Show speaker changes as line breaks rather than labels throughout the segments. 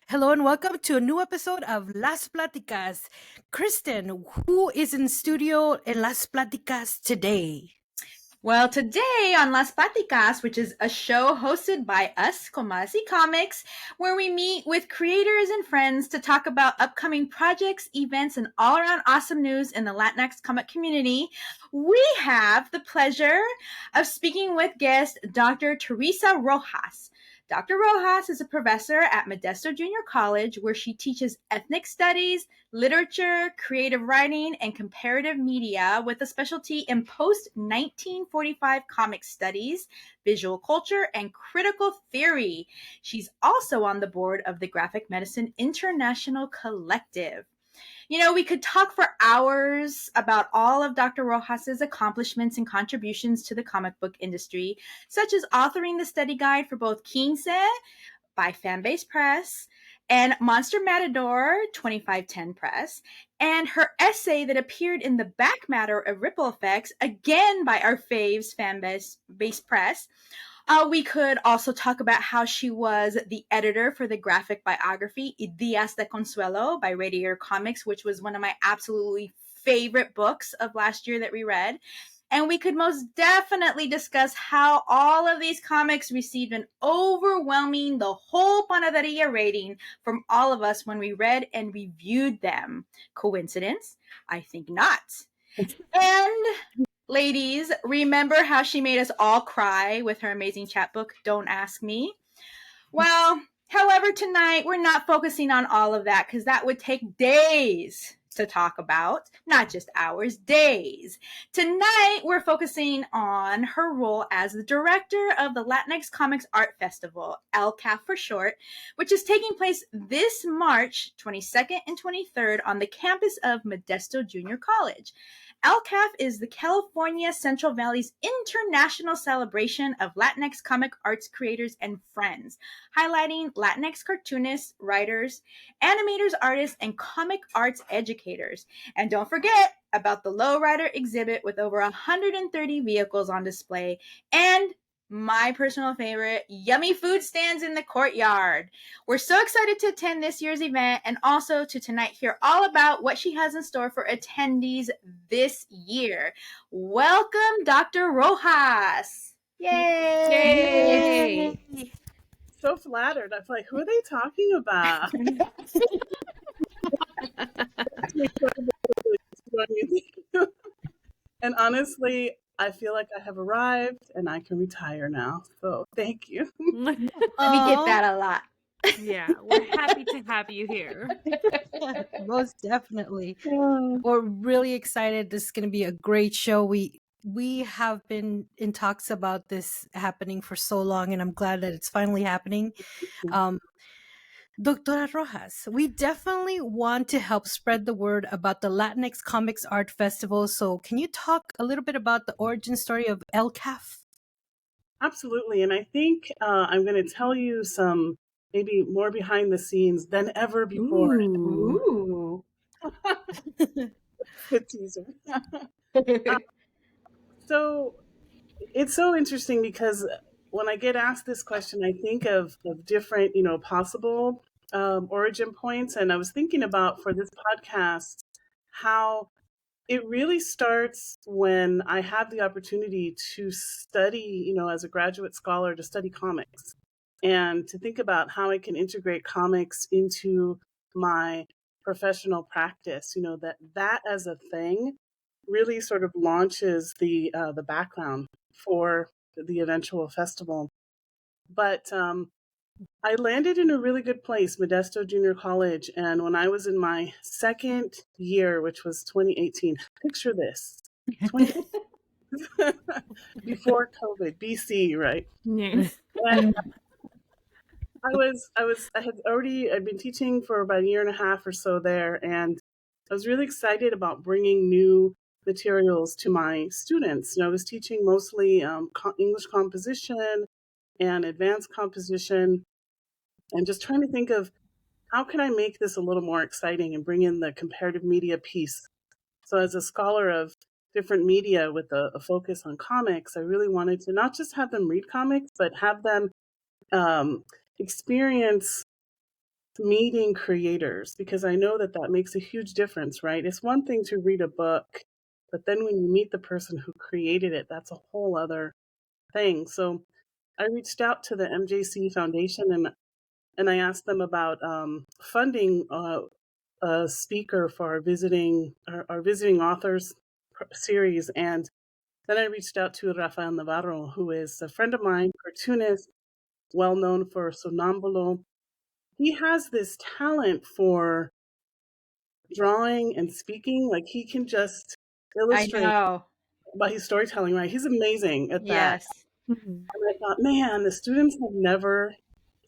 Hello and welcome to a new episode of Las Platicas. Kristen, who is in studio in Las Platicas today?
Well, today on Las Platicas, which is a show hosted by us, Comasi Comics, where we meet with creators and friends to talk about upcoming projects, events, and all around awesome news in the Latinx comic community, we have the pleasure of speaking with guest Dr. Theresa Rojas. Dr. Rojas is a professor at Modesto Junior College, where she teaches ethnic studies, literature, creative writing, and comparative media with a specialty in post 1945 comic studies, visual culture, and critical theory. She's also on the board of the Graphic Medicine International Collective. You know, we could talk for hours about all of Dr. Rojas's accomplishments and contributions to the comic book industry, such as authoring the study guide for both Quince by Fanbase Press and Monster Matador 2510 Press, and her essay that appeared in the back matter of Ripple Effects, again by our faves Fanbase Press. We could also talk about how she was the editor for the graphic biography Días de Consuelo by Radiator Comics, which was one of my absolutely favorite books of last year that we read. And we could most definitely discuss how all of these comics received an overwhelming, the whole Panaderia rating from all of us when we read and reviewed them. Coincidence? I think not. And ladies, remember how she made us all cry with her amazing chapbook, Don't Ask Me? Well, however, tonight we're not focusing on all of that because that would take days to talk about, not just hours, days. Tonight we're focusing on her role as the director of the Latinx Comics Art Festival, LCAF for short, which is taking place this March 22nd and 23rd on the campus of Modesto Junior College. LCAF is the California Central Valley's international celebration of Latinx comic arts creators and friends, highlighting Latinx cartoonists, writers, animators, artists, and comic arts educators. And don't forget about the Lowrider exhibit with over 130 vehicles on display and my personal favorite, yummy food stands in the courtyard. We're so excited to attend this year's event and also to tonight hear all about what she has in store for attendees this year. Welcome, Dr. Rojas. Yay!
Yay!
So flattered. I was like, who are they talking about? And honestly, I feel like I have arrived and I can retire now. So thank you.
We get that a lot.
Yeah, we're happy to have you here.
Most definitely. We're really excited. This is going to be a great show. We have been in talks about this happening for so long, and I'm glad that it's finally happening. Doctora Rojas, we definitely want to help spread the word about the Latinx Comics Art Festival. So, can you talk a little bit about the origin story of LCAF?
Absolutely. And I think I'm going to tell you some maybe more behind the scenes than ever before.
Ooh.
Good teaser. So it's so interesting because when I get asked this question, I think of different, possible origin points. And I was thinking about for this podcast how it really starts when I have the opportunity to study, as a graduate scholar, to study comics and to think about how I can integrate comics into my professional practice. That as a thing really sort of launches the background for the eventual festival. But I landed in a really good place, Modesto Junior College. And when I was in my second year, which was 2018, picture this, before COVID, BC, right?
Yes.
And I'd been teaching for about a year and a half or so there. And I was really excited about bringing new materials to my students. I was teaching mostly English composition and advanced composition, and just trying to think of how can I make this a little more exciting and bring in the comparative media piece. So as a scholar of different media with a focus on comics, I really wanted to not just have them read comics, but have them experience meeting creators, because I know that that makes a huge difference, right? It's one thing to read a book, but then when you meet the person who created it, that's a whole other thing. So I reached out to the MJC Foundation, and I asked them about funding a speaker for our visiting authors series. And then I reached out to Rafael Navarro, who is a friend of mine, cartoonist, well known for Sonambulo. He has this talent for drawing and speaking. Like, he can just
I
illustrate
know.
by his storytelling, right? He's amazing at that.
Yes.
Mhm.
And I thought, man, the students have never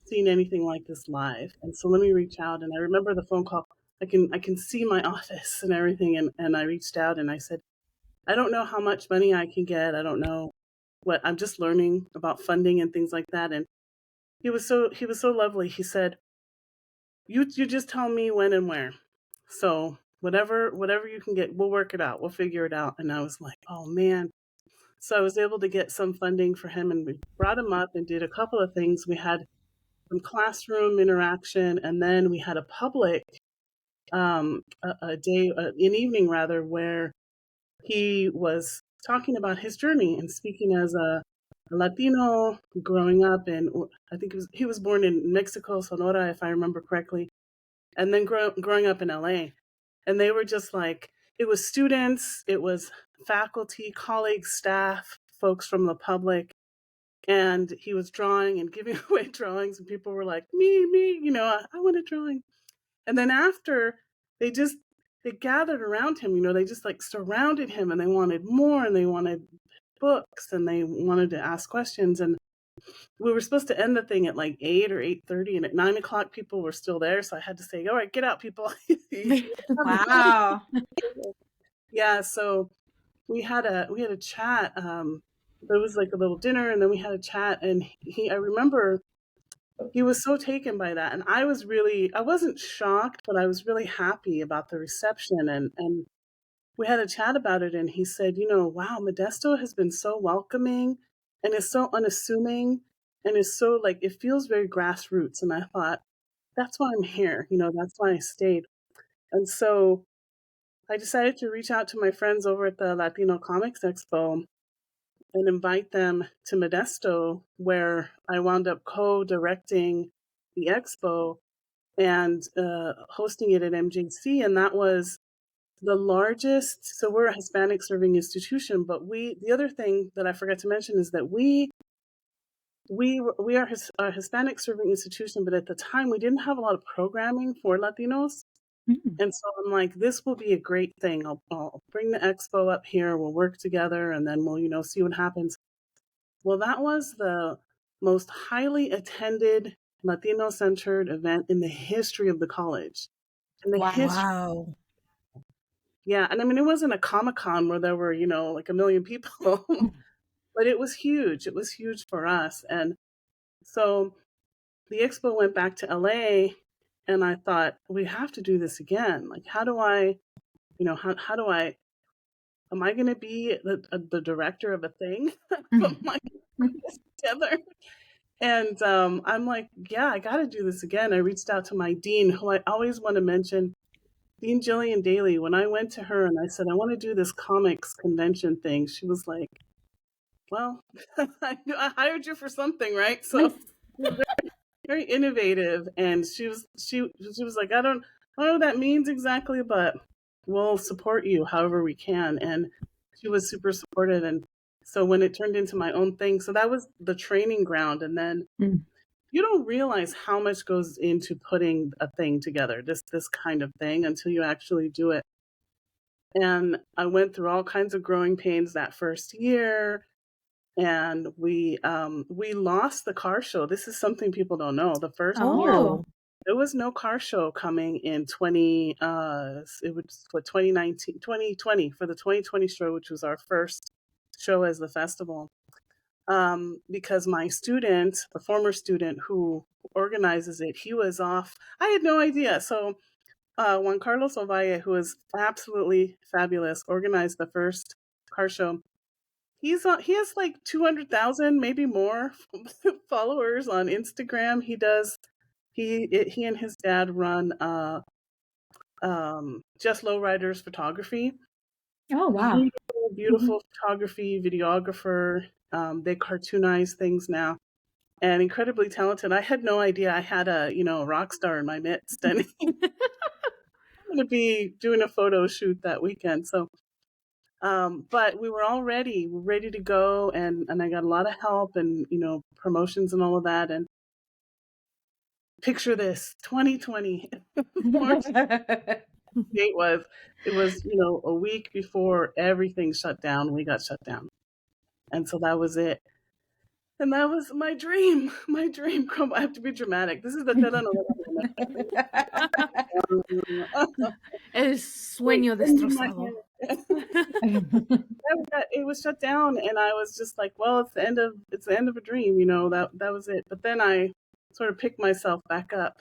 seen anything like this live. And so let me reach out. And I remember the phone call. I can see my office and everything. And I reached out and I said, I don't know how much money I can get. I don't know what, I'm just learning about funding and things like that. And he was so lovely. He said, you just tell me when and where. So whatever you can get, we'll work it out. We'll figure it out. And I was like, oh man. So I was able to get some funding for him, and we brought him up and did a couple of things. We had some classroom interaction, and then we had a public a day, an evening rather, where he was talking about his journey and speaking as a Latino growing up in, I think he was born in Mexico, Sonora, if I remember correctly, and then growing up in LA. And they were just like, it was students, it was faculty, colleagues, staff, folks from the public. And he was drawing and giving away drawings, and people were like, me, I want a drawing. And then after, they just, they gathered around him, they just like surrounded him, and they wanted more, and they wanted books, and they wanted to ask questions. And we were supposed to end the thing at like 8 or 8:30, and at 9 o'clock people were still there. So I had to say, all right, get out, people.
Wow.
Yeah, so we had a chat. There was like a little dinner, and then we had a chat, and I remember he was so taken by that. And I wasn't shocked, but I was really happy about the reception. And we had a chat about it, and he said, wow, Modesto has been so welcoming and is so unassuming and is so like, it feels very grassroots. And I thought, that's why I'm here. That's why I stayed. And so I decided to reach out to my friends over at the Latino Comics Expo and invite them to Modesto, where I wound up co-directing the expo and hosting it at MJC. And that was the largest. So we're a Hispanic serving institution, but the other thing that I forgot to mention is that we are a Hispanic serving institution, but at the time we didn't have a lot of programming for Latinos.
Mhm.
And so I'm like, this will be a great thing. I'll bring the expo up here. We'll work together, and then we'll, see what happens. Well, that was the most highly attended Latino-centered event in the history of the college. In the history.
Wow.
Yeah, and I mean, it wasn't a Comic-Con where there were, like a million people, but it was huge. It was huge for us. And so the expo went back to LA, and I thought, we have to do this again. Like, how do I, am I going to be the director of a thing? Am I gonna put this together? And I'm like, yeah, I got to do this again. I reached out to my dean, who I always want to mention, Dean Jillian Daly. When I went to her and I said, I want to do this comics convention thing, she was like, well, I hired you for something, right? So very innovative. And she was like, I don't know what that means exactly, but we'll support you however we can. And she was super supportive. And so when it turned into my own thing, so that was the training ground. And then you don't realize how much goes into putting a thing together, this kind of thing, until you actually do it. And I went through all kinds of growing pains that first year. And we lost the car show. This is something people don't know. The first year,
Oh.
there was no car show coming in it was for 2019, 2020, for the 2020 show, which was our first show as the festival. Because my student, the former student who organizes it, he was off. I had no idea. So Juan Carlos Ovalle, who is absolutely fabulous, organized the first car show. He has like 200,000, maybe more, followers on Instagram. He and his dad run Just Lowriders Photography.
Oh, wow.
Beautiful, beautiful photography, videographer. They cartoonize things now, and incredibly talented. I had no idea I had a rock star in my midst, and I'm going to be doing a photo shoot that weekend. So, but we were all ready. We're ready to go, and I got a lot of help and promotions and all of that. And picture this, 2020, March date was. It was a week before everything shut down. We got shut down, and so that was it. And that was my dream. My dream come. I have to be dramatic. This is the telenovela.
El
Wait,
sueño
in my
destrozado.
head. It was shut down, and I was just like, well, it's the end of a dream. That was it. But then I sort of picked myself back up.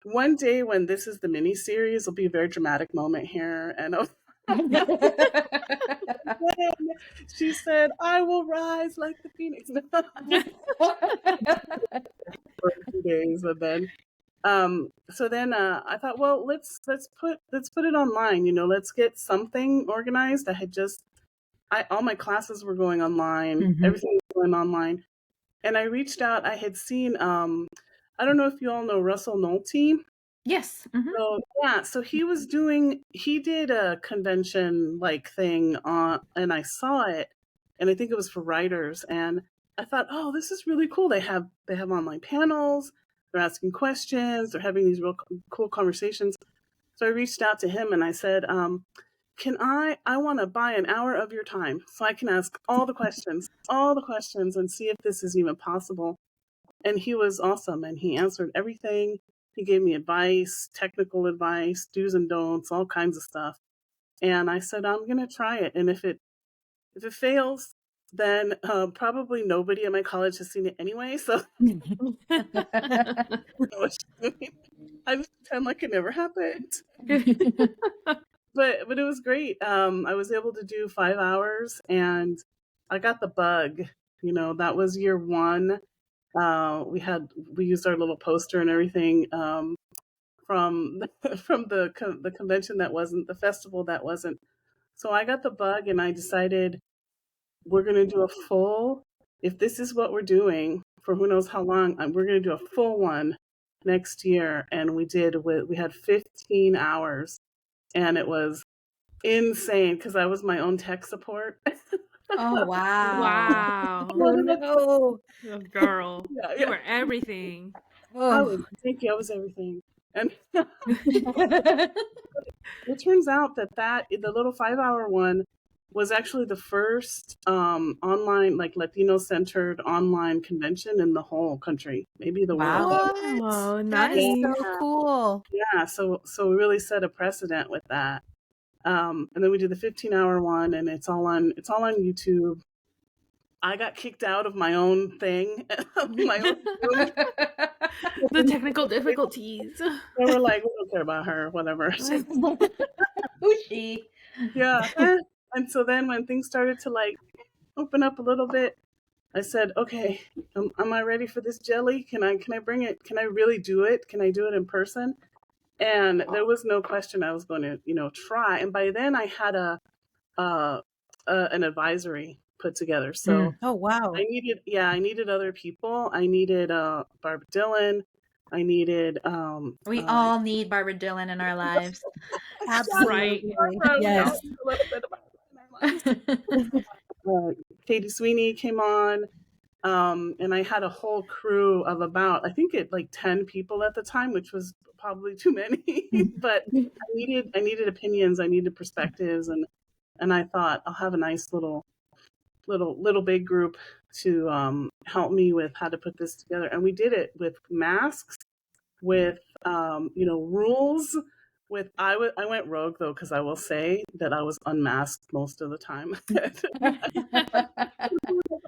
One day when this is the mini series, will be a very dramatic moment here, and she said, "I will rise like the phoenix." For a few days, and then so then I thought, well, let's put it online. Let's get something organized. All my classes were going online. Everything was going online, and I reached out. I had seen I don't know if you all know Russell Nolte.
Yes.
So yeah, so he did a convention like thing and I saw it, and I think it was for writers, and I thought, oh, this is really cool. They have online panels, they're asking questions, they're having these real cool conversations. So I reached out to him and I said, can I want to buy an hour of your time so I can ask all the questions and see if this is even possible. And he was awesome, and he answered everything. He gave me advice, technical advice, do's and don'ts, all kinds of stuff. And I said, I'm going to try it. And if it fails, then probably nobody at my college has seen it anyway. So I just pretend like it never happened. But it was great. I was able to do 5 hours, and I got the bug. That was year one. We used our little poster and everything from the convention that wasn't the festival that wasn't. So I got the bug, and I decided we're going to do a full. If this is what we're doing for who knows how long, we're going to do a full one next year. And we had 15 hours, and it was insane because I was my own tech support.
Oh, wow.
Wow.
Oh no.
Oh, girl.
Yeah,
You
yeah.
were everything.
Thank you. I was everything. And it turns out that the little 5-hour one was actually the first online, like Latino centered online convention in the whole country, maybe the world.
What?
Oh,
That is
nice.
so cool.
Yeah, so we really set a precedent with that. And then we did the 15-hour one, and it's all on YouTube. I got kicked out of my own thing, my own Zoom.
The technical difficulties.
They were like, we don't care about her, whatever.
Who's she?
Yeah. And so then when things started to like open up a little bit, I said, okay, am I ready for this jelly? Can I bring it? Can I really do it? Can I do it in person? And there was no question I was going to, try. And by then I had an advisory put together. So
Oh wow.
I needed other people. I needed Barbara Dillon. I needed
We all need Barbara Dillon in our lives.
Absolutely.
Barbara,
Yes.
we all need a little bit of Barbara in our lives. Katie Sweeney came on, and I had a whole crew of about, I think like 10 people at the time, which was probably too many. But I needed opinions, I needed perspectives, and I thought I'll have a nice little big group to help me with how to put this together. And we did it with masks, with rules. I went rogue though, because I will say that I was unmasked most of the time.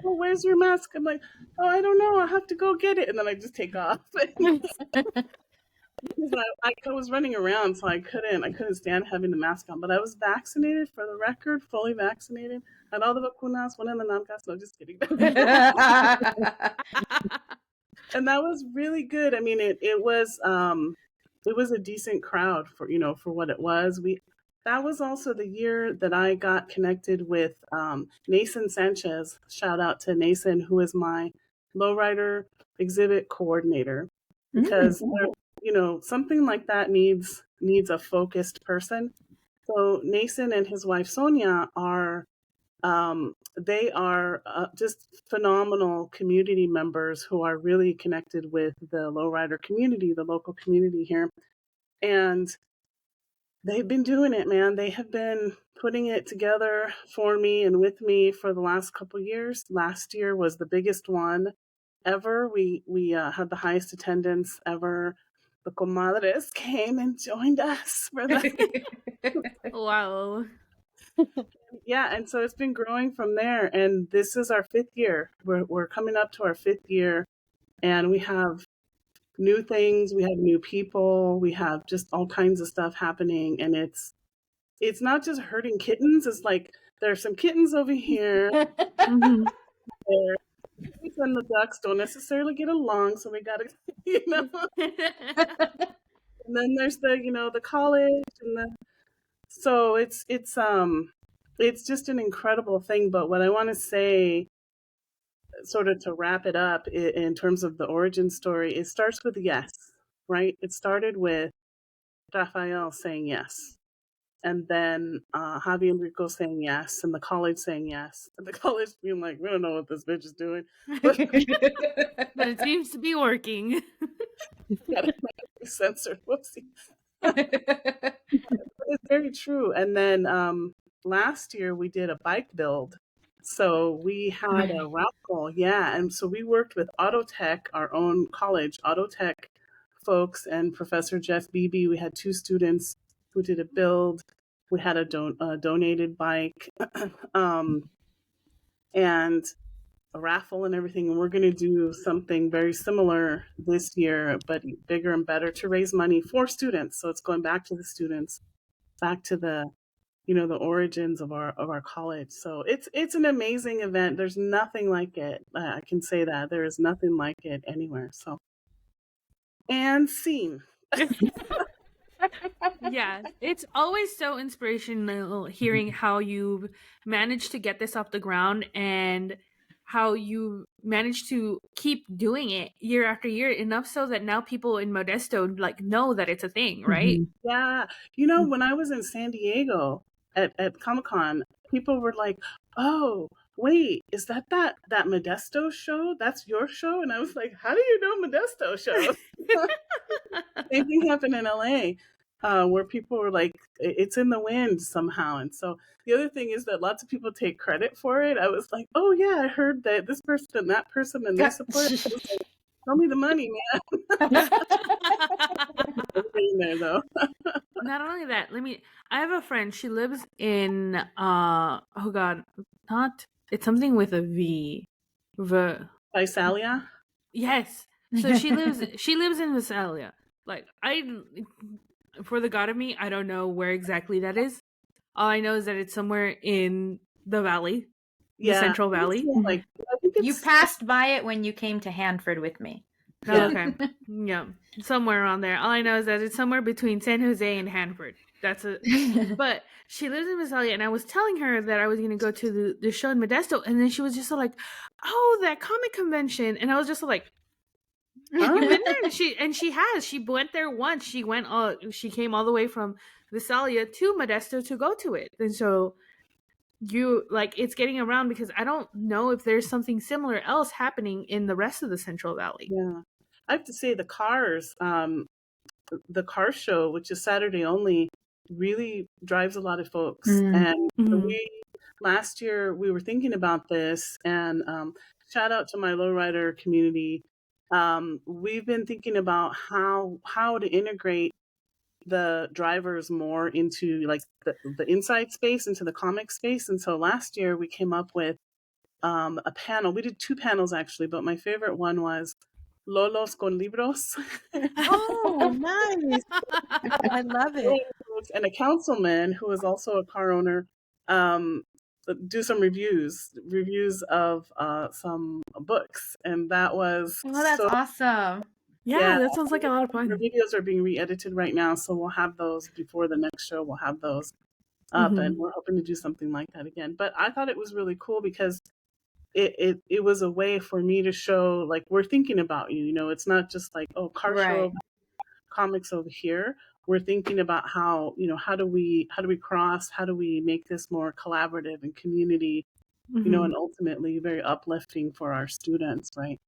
Oh, where's your mask? I'm like, oh, I don't know. I have to go get it, and then I just take off. I was running around, so I couldn't stand having the mask on. But I was vaccinated, for the record, fully vaccinated. Had all the vacunas, one in the non-gas. No, just kidding. And that was really good. I mean, it was a decent crowd for for what it was. We That was also the year that I got connected with Nason Sanchez. Shout out to Nason, who is my lowrider exhibit coordinator, because something like that needs a focused person. So Nason and his wife Sonia are they are just phenomenal community members who are really connected with the lowrider community, the local community here. And they've been doing it, man. They have been putting it together for me and with me for the last couple years. Last year was the biggest one ever. We had the highest attendance ever. The comadres came and joined us for the
Wow.
yeah, and so it's been growing from there. And this is our 5th year. We're coming up to our 5th year, and we have new things. We have new people. We have just all kinds of stuff happening, and it's not just herding kittens. It's like there's some kittens over here.
Mhm.
There, and the ducks don't necessarily get along, so we gotta, And then there's the college, and so it's just an incredible thing. But what I want to say, sort of to wrap it up in terms of the origin story, it starts with yes, right? It started with Rafael saying yes. And then Javi and Rico saying yes, and the college saying yes. And the college being like, we don't know what this bitch is doing. But
But it seems to be working.
gotta be censored. Whoopsie. It's very true. And then last year we did a bike build. So we had a raffle, yeah. And so we worked with Autotech, our own college, Autotech folks, and Professor Jeff Beebe. We had 2 students who did a build. We had a donated bike and a raffle and everything. And we're going to do something very similar this year, but bigger and better, to raise money for students. So it's going back to the students, back to the the origins of our college. So it's an amazing event. There's nothing like it. I can say that there is nothing like it anywhere. So, and scene.
Yeah, it's always so inspirational hearing how you managed to get this off the ground and how you managed to keep doing it year after year, enough so that now people in Modesto know that it's a thing, right?
Yeah, when I was in San Diego at Comic-Con, people were like, "Oh, wait, is that Modesto show? That's your show?" And I was like, "How do you know Modesto shows?" Same thing happened in LA, where people were like, "It's in the wind somehow." And so the other thing is that lots of people take credit for it. I was like, "Oh yeah, I heard that this person and that person, and they support it." I was like, "Tell me the money, man." In there though.
Not only that, I have a friend, she lives in oh god, not it's something with a V.
Visalia?
Yes. So she lives in Visalia. Like, for the god of me, I don't know where exactly that is. All I know is that it's somewhere in the valley, the Central Valley.
Like, I think
You passed by it when you came to Hanford with me.
Oh, okay. Yeah, somewhere around there. All I know is that it's somewhere between San Jose and Hanford. That's it. But she lives in Visalia, and I was telling her that I was going to go to the show in Modesto, and then she was just so like, "Oh, that comic convention," and I was just so like, "You've been there?" And she has. She went there once. She came all the way from Visalia to Modesto to go to it, and so it's getting around, because I don't know if there's something similar else happening in the rest of the Central Valley.
Yeah. I have to say the car show, which is Saturday only, really drives a lot of folks. And last year we were thinking about this, and shout out to my lowrider community. We've been thinking about how to integrate the drivers more into like the inside space, into the comic space. And so last year we came up with a panel. We did 2 panels actually, but my favorite one was Lolos con libros.
Oh, nice. I love it.
And a councilman who is also a car owner do some reviews of some books, and that was
Oh, that's
so
awesome.
Yeah, that sounds like a lot of
Our
fun.
videos are being re-edited right now, so we'll have those before the next show. We'll have those up, and we're hoping to do something like that again. But I thought it was really cool because it was a way for me to show, like, we're thinking about you. You know, it's not just like, oh, car
Right.
show comics over here. We're thinking about how, you know, how do we cross, how do we make this more collaborative and community, you know, and ultimately very uplifting for our students, right?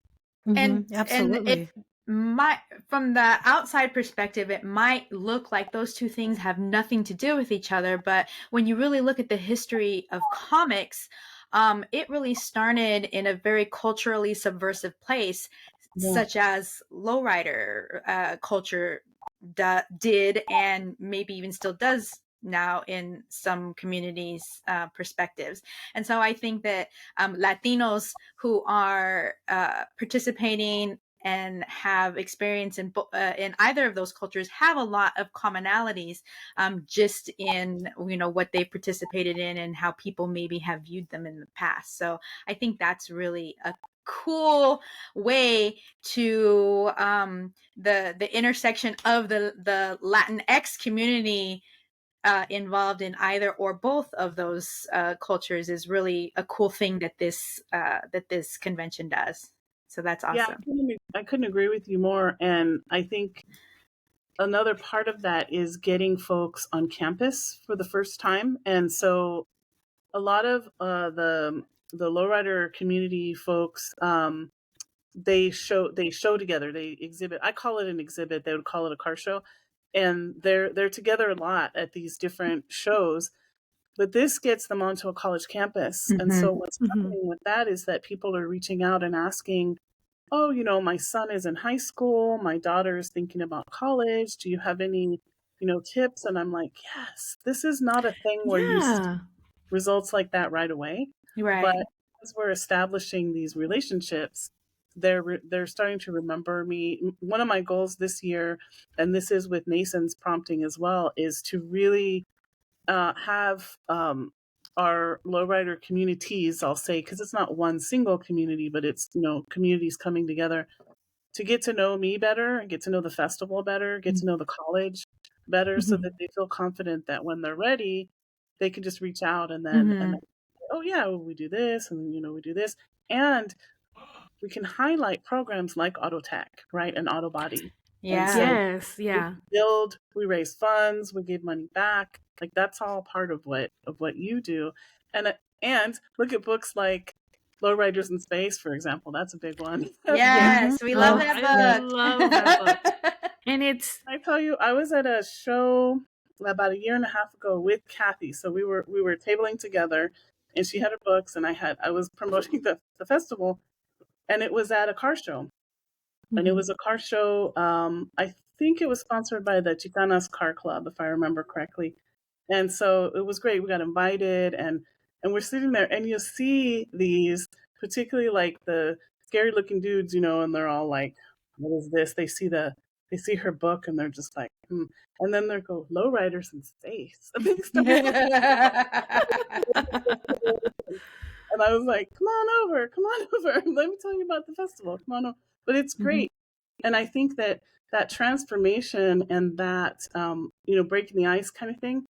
And
Absolutely.
it might, from the outside perspective, it might look like those two things have nothing to do with each other, but when you really look at the history of comics, it really started in a very culturally subversive place,
Yeah.
such as lowrider culture did, and maybe even still does now in some communities' perspectives. And so I think that Latinos who are participating and have experience in either of those cultures have a lot of commonalities, just in, you know, what they've participated in and how people maybe have viewed them in the past. So I think that's really a cool way to the intersection of the Latinx community involved in either or both of those cultures is really a cool thing that this convention does. So that's
Yeah,
awesome.
I couldn't agree with you more. And I think another part of that is getting folks on campus for the first time. And so a lot of the lowrider community folks, they show together, they exhibit. I call it an exhibit, they would call it a car show, and they're together a lot at these different shows. But this gets them onto a college campus, and so what's happening with that is that people are reaching out and asking, oh, you know, my son is in high school, my daughter is thinking about college, do you have any, you know, tips? And I'm like, yes, this is not a thing where you see
Yeah.
results like that right away, but
Right.
as we're establishing these relationships, they're starting to remember me. One of my goals this year, and this is with Nason's prompting as well, is to really have our lowrider communities, I'll say, because it's not one single community, but it's, you know, communities coming together to get to know me better and get to know the festival better, get to know the college better, so that they feel confident that when they're ready, they can just reach out and then, oh yeah, well, we do this, and you know, we do this, and we can highlight programs like Auto Tech, right, and Auto Body. And
Yeah.
so
Yes. Yeah.
we raise funds, we give money back. Like, that's all part of what you do. And look at books like Lowriders in Space, for example. That's a big one.
Yes, we love
Oh,
that
I
book.
love that book. And it's
I tell you, I was at a show about a year and a half ago with Kathy. So we were tabling together, and she had her books, and I was promoting the festival, and it was at a car show. And it was a car show. I think it was sponsored by the Chicanas Car Club, if I remember correctly. And so it was great. We got invited, and we're sitting there, and you see these, particularly like the scary looking dudes, you know, and they're all like, "What is this?" They see her book, and they're just like, hmm. And then they go, "Lowriders in Space," and they start. And I was like, come on over, let me tell you about the festival, come on over. But it's great. And I think that that transformation and that, you know, breaking the ice kind of thing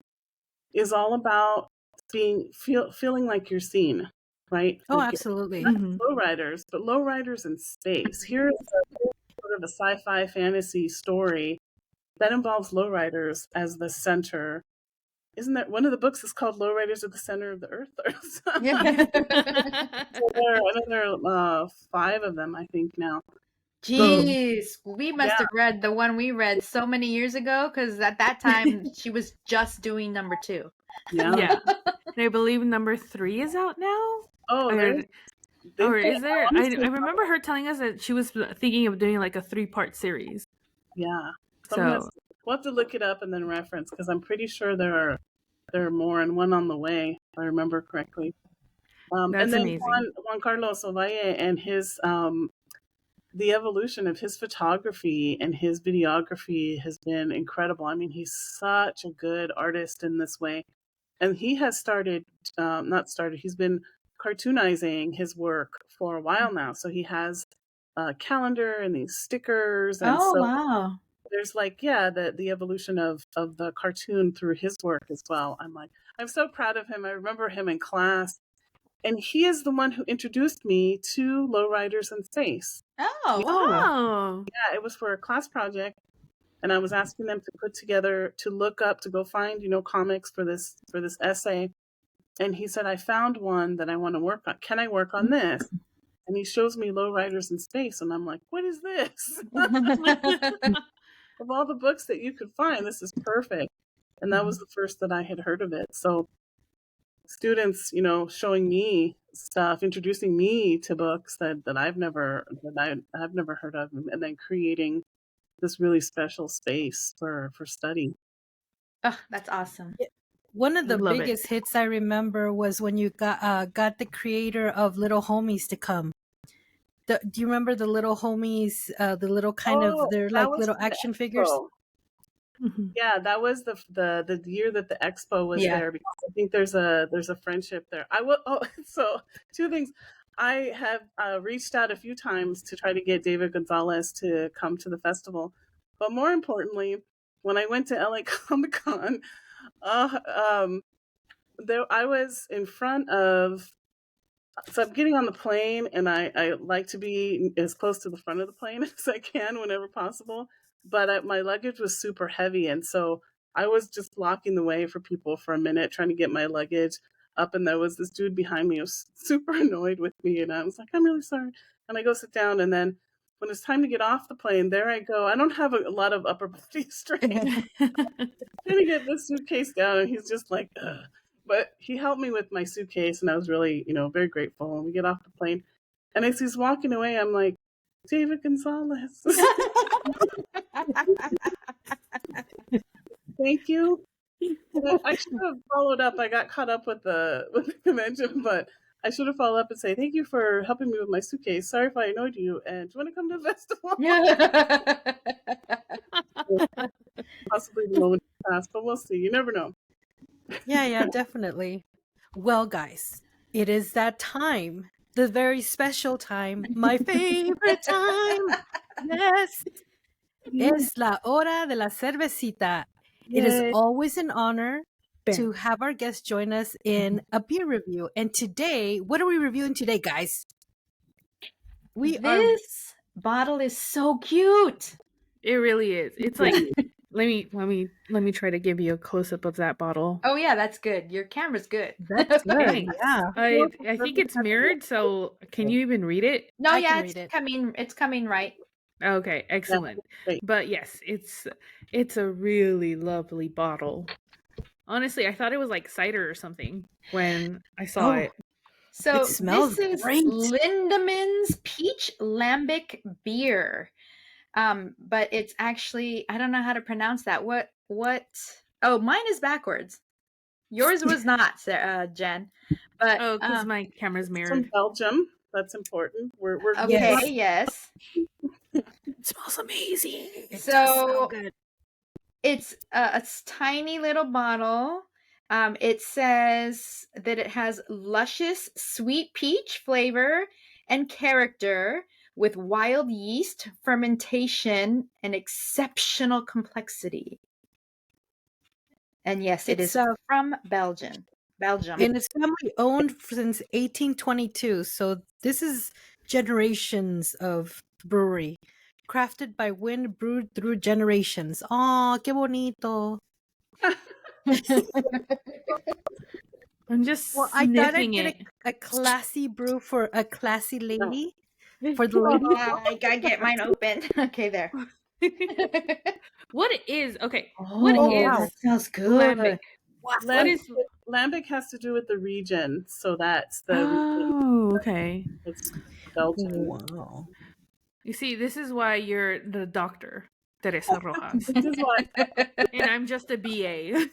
is all about feeling like you're seen, right?
Oh,
Like,
absolutely.
not just lowriders, but lowriders in space. Here's sort of a sci-fi fantasy story that involves lowriders as the center. Isn't that one of the books is called Lowriders at the Center of the Earth or something? So there are 5 of them, I think, now.
Jeez, we must
Yeah,
have read the one we read so many years ago, because at that time she was just doing number 2.
yeah.
yeah. And I believe number 3 is out now.
Oh,
Or,
they
or
put,
is there? I
honestly,
remember her telling us that she was thinking of doing like a 3-part series.
yeah.
So
We'll have to look it up and then reference, because I'm pretty sure there are more, and one on the way, if I remember correctly. And
that's
then
amazing.
Juan Carlos Ovalle and his the evolution of his photography and his videography has been incredible. I mean, he's such a good artist in this way. And he has started, not started, he's been cartoonizing his work for a while now. So he has a calendar and these stickers, and
Oh,
so
wow.
there's like, yeah, the evolution of the cartoon through his work as well. I'm so proud of him. I remember him in class, and he is the one who introduced me to Lowriders in Space.
Oh, wow.
Oh.
Yeah, it was for a class project, and I was asking them to put together, to look up, to go find, comics for this essay. And he said, I found one that I want to work on. Can I work on this? And he shows me Lowriders in Space, and I'm like, what is this? Of all the books that you could find, this is perfect. And that was the first that I had heard of it. So students, showing me stuff, introducing me to books that I've never heard of, and then creating this really special space for study.
Oh, that's awesome.
One of the
Love it.
biggest hits I remember was when you got the creator of Little Homies to come. Do you remember the Little Homies? The little they're
that
like
was
little
for the
action figures.
expo.
Mhm.
Yeah, that was the year that the expo was
Yeah.
there, because I think there's a friendship there. So two things. I have reached out a few times to try to get David Gonzalez to come to the festival, but more importantly, when I went to LA Comic Con, there I was in front of. So I'm getting on the plane, and I like to be as close to the front of the plane as I can whenever possible. But my luggage was super heavy, and so I was just blocking the way for people for a minute, trying to get my luggage up. And there was this dude behind me who was super annoyed with me, and I was like, I'm really sorry. And I go sit down, and then when it's time to get off the plane, there I go. I don't have a lot of upper body strength. Trying to get this suitcase down, and he's just like, ugh. But he helped me with my suitcase, and I was really, very grateful. And we get off the plane, and as he's walking away, I'm like, David Gonzalez, thank you. I should have followed up. I got caught up with the convention, but I should have followed up and say, thank you for helping me with my suitcase. Sorry if I annoyed you, and do you want to come to the festival? Possibly the moment pass, but we'll see. You never know.
Yeah, definitely. Well, guys, it is that time. The very special time. My favorite time. Yes. Es la hora de la cervecita. It is
Yay.
always an honor
Bam.
to have our guests join us in a beer review. And today, what are we reviewing today, guys?
This bottle is so cute.
It really is. It's like let me try to give you a close up of that bottle.
Oh yeah, that's good. Your camera's good.
That's good.
Thanks.
Yeah.
I think it's mirrored, so can you even read it?
No,
I
yeah,
can
it's
read it.
coming. It's coming right.
Okay, excellent.
Great.
But yes, it's a really lovely bottle. Honestly, I thought it was like cider or something when I saw it.
So
It smells
this is
great.
Lindemann's Peach Lambic beer. But it's actually, I don't know how to pronounce that. What? Oh, mine is backwards. Yours was not, Jen. But
Oh, because my camera's
From
mirrored.
Belgium. That's important. We're
okay, yes.
It smells amazing. It does
So-
smell good.
It's a tiny little bottle. It says that it has luscious sweet peach flavor and character with wild yeast, fermentation, and exceptional complexity. And yes, it
It's,
is from Belgium.
And it's family owned since 1822. So this is generations of brewery. Crafted by wind, brewed through generations. Oh, qué bonito.
I'm just
Well, I thought I'd
sniffing
get
it.
a classy brew for a classy lady. For the lady.
I gotta get mine open. Okay, there.
What it is? Okay,
Oh,
what is
wow.
that smells good.
lambic?
Wow.
What is?
Lambic has to do with the region, so that's the region.
Oh, okay.
It's Belgium.
Wow.
You see, this is why you're the doctor, Theresa Rojas,
This is why
and I'm just a BA.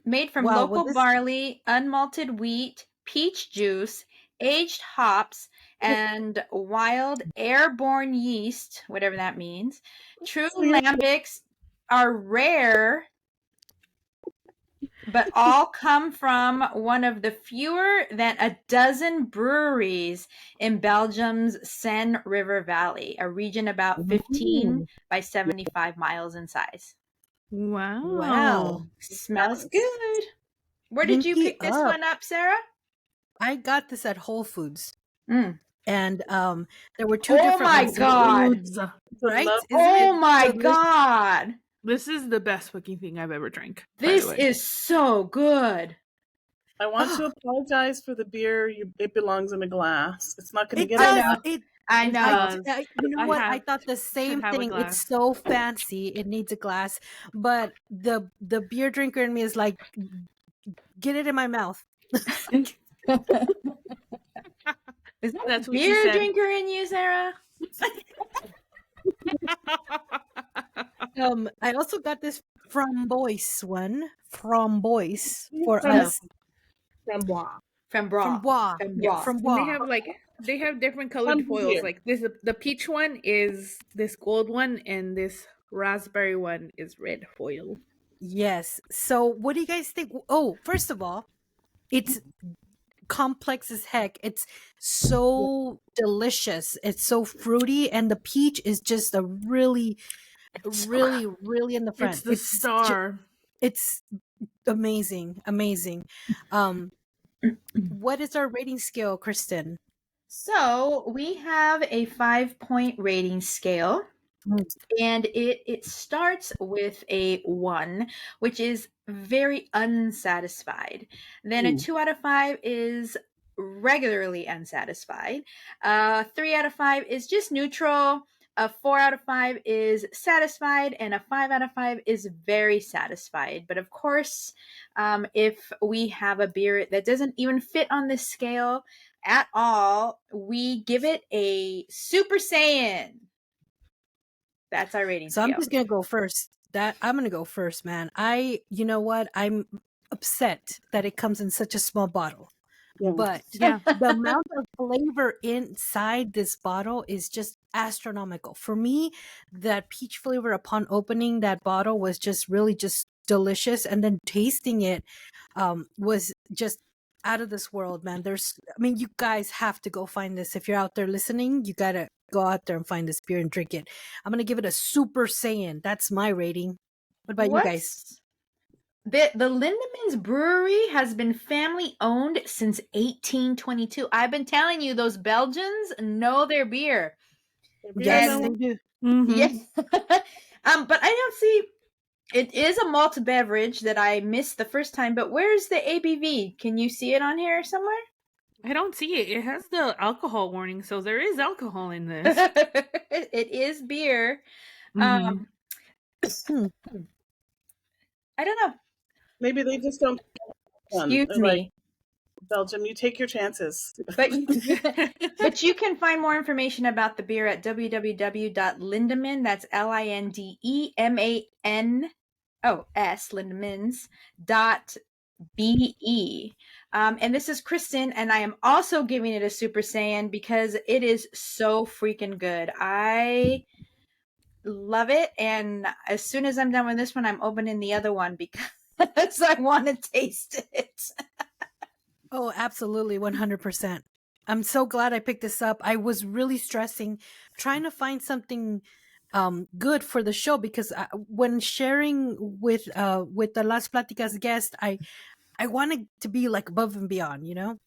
Made from
Wow, well,
local
this-
barley, unmalted wheat, peach juice, aged hops, and wild airborne yeast, whatever that means. True lambics are rare but all come from one of the fewer than a dozen breweries in Belgium's Seine River Valley, a region about 15 by 75 miles in size.
Wow.
Wow.
Smells good. Where did you
Pinky
pick this
up.
one up, Sarah?
I got this at Whole Foods.
Mm.
And there were two
Oh
different
my
ones.
God.
Foods.
Right?
Love-
Isn't
Oh
it
my
delicious?
God.
This is the best fucking thing I've ever drank.
This is so good.
I want to apologize for the beer. It belongs in a glass. It's not going to
It
get
does.
out.
I
It
know.
does.
You know what? I
have-
thought the same
have a
thing.
glass.
It's so fancy. It needs a glass. But the beer drinker in me is like, get it in my mouth.
Is that
That's
a
what she
beer
said.
drinker in you, Sarah?
I also got this framboise one. Framboise for
From-
us.
Framboise.
Framboise. Yeah,
Framboise.
framboise.
They have different colored
Fun
foils.
beer.
Like this, the peach one is this gold one, and this raspberry one is red foil.
Yes. So what do you guys think? Oh, first of all, it's complex as heck. It's so delicious. It's so fruity, and the peach is just a really in the front.
It's the star.
It's amazing. What is our rating scale, Kristen?
So we have a 5-point rating scale, and it starts with a 1, which is very unsatisfied. Then a 2 out of 5 is regularly unsatisfied. 3 out of 5 is just neutral. A 4 out of 5 is satisfied, and a 5 out of 5 is very satisfied. But of course, if we have a beer that doesn't even fit on this scale at all, we give it a Super Saiyan. That's our rating
So
scale.
I'm just gonna go first. I'm gonna go first, man. You know what? I'm upset that it comes in such a small bottle.
Yeah.
But
Yeah.
the amount of flavor inside this bottle is just astronomical. For me, that peach flavor upon opening that bottle was just really just delicious. And then tasting it was just out of this world, man. You guys have to go find this. If you're out there listening, you gotta go out there and find this beer and drink it. I'm gonna give it a Super Saiyan. That's my rating. What about you guys?
The Lindemans Brewery has been family owned since 1822. I've been telling you, those Belgians know their beer.
Yes, they do.
Mm-hmm.
Yes. But I don't see. It is a malt beverage that I missed the first time. But where's the ABV? Can you see it on here somewhere?
I don't see it. It has the alcohol warning, so there is alcohol in this.
It is beer.
Mhm.
I don't know.
Maybe they just don't.
Excuse
They're
me.
like, Belgium, you take your chances.
But you can find more information about the beer at www.lindeman, that's LINDEMANOS, lindemans.be. And this is Kristen, and I am also giving it a Super Saiyan because it is so freaking good. I love it, and as soon as I'm done with this one, I'm opening the other one because I want to taste it.
Oh, absolutely, 100%. I'm so glad I picked this up. I was really stressing, trying to find something good for the show because when sharing with the Las Platicas guest, I wanted to be like above and beyond, you know.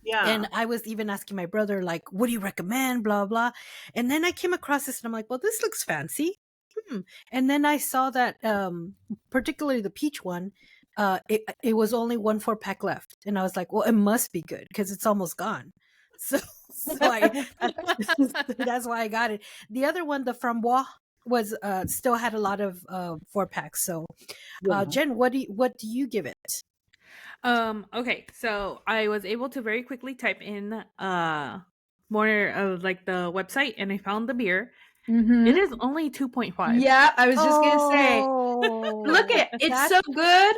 Yeah.
And I was even asking my brother, like, what do you recommend? Blah, blah. And then I came across this and I'm like, well, this looks fancy. And then I saw that, particularly the peach one, it was only 1 4-pack left. And I was like, well, it must be good because it's almost gone. So that's why I got it. The other one, the framboise, was still had a lot of 4-packs. So, Jen, what do you give it?
Okay, so I was able to very quickly type in more of like the website, and I found the beer.
Mm-hmm.
It is only 2.5.
Yeah, I was just gonna say,
Oh,
look at it's so good.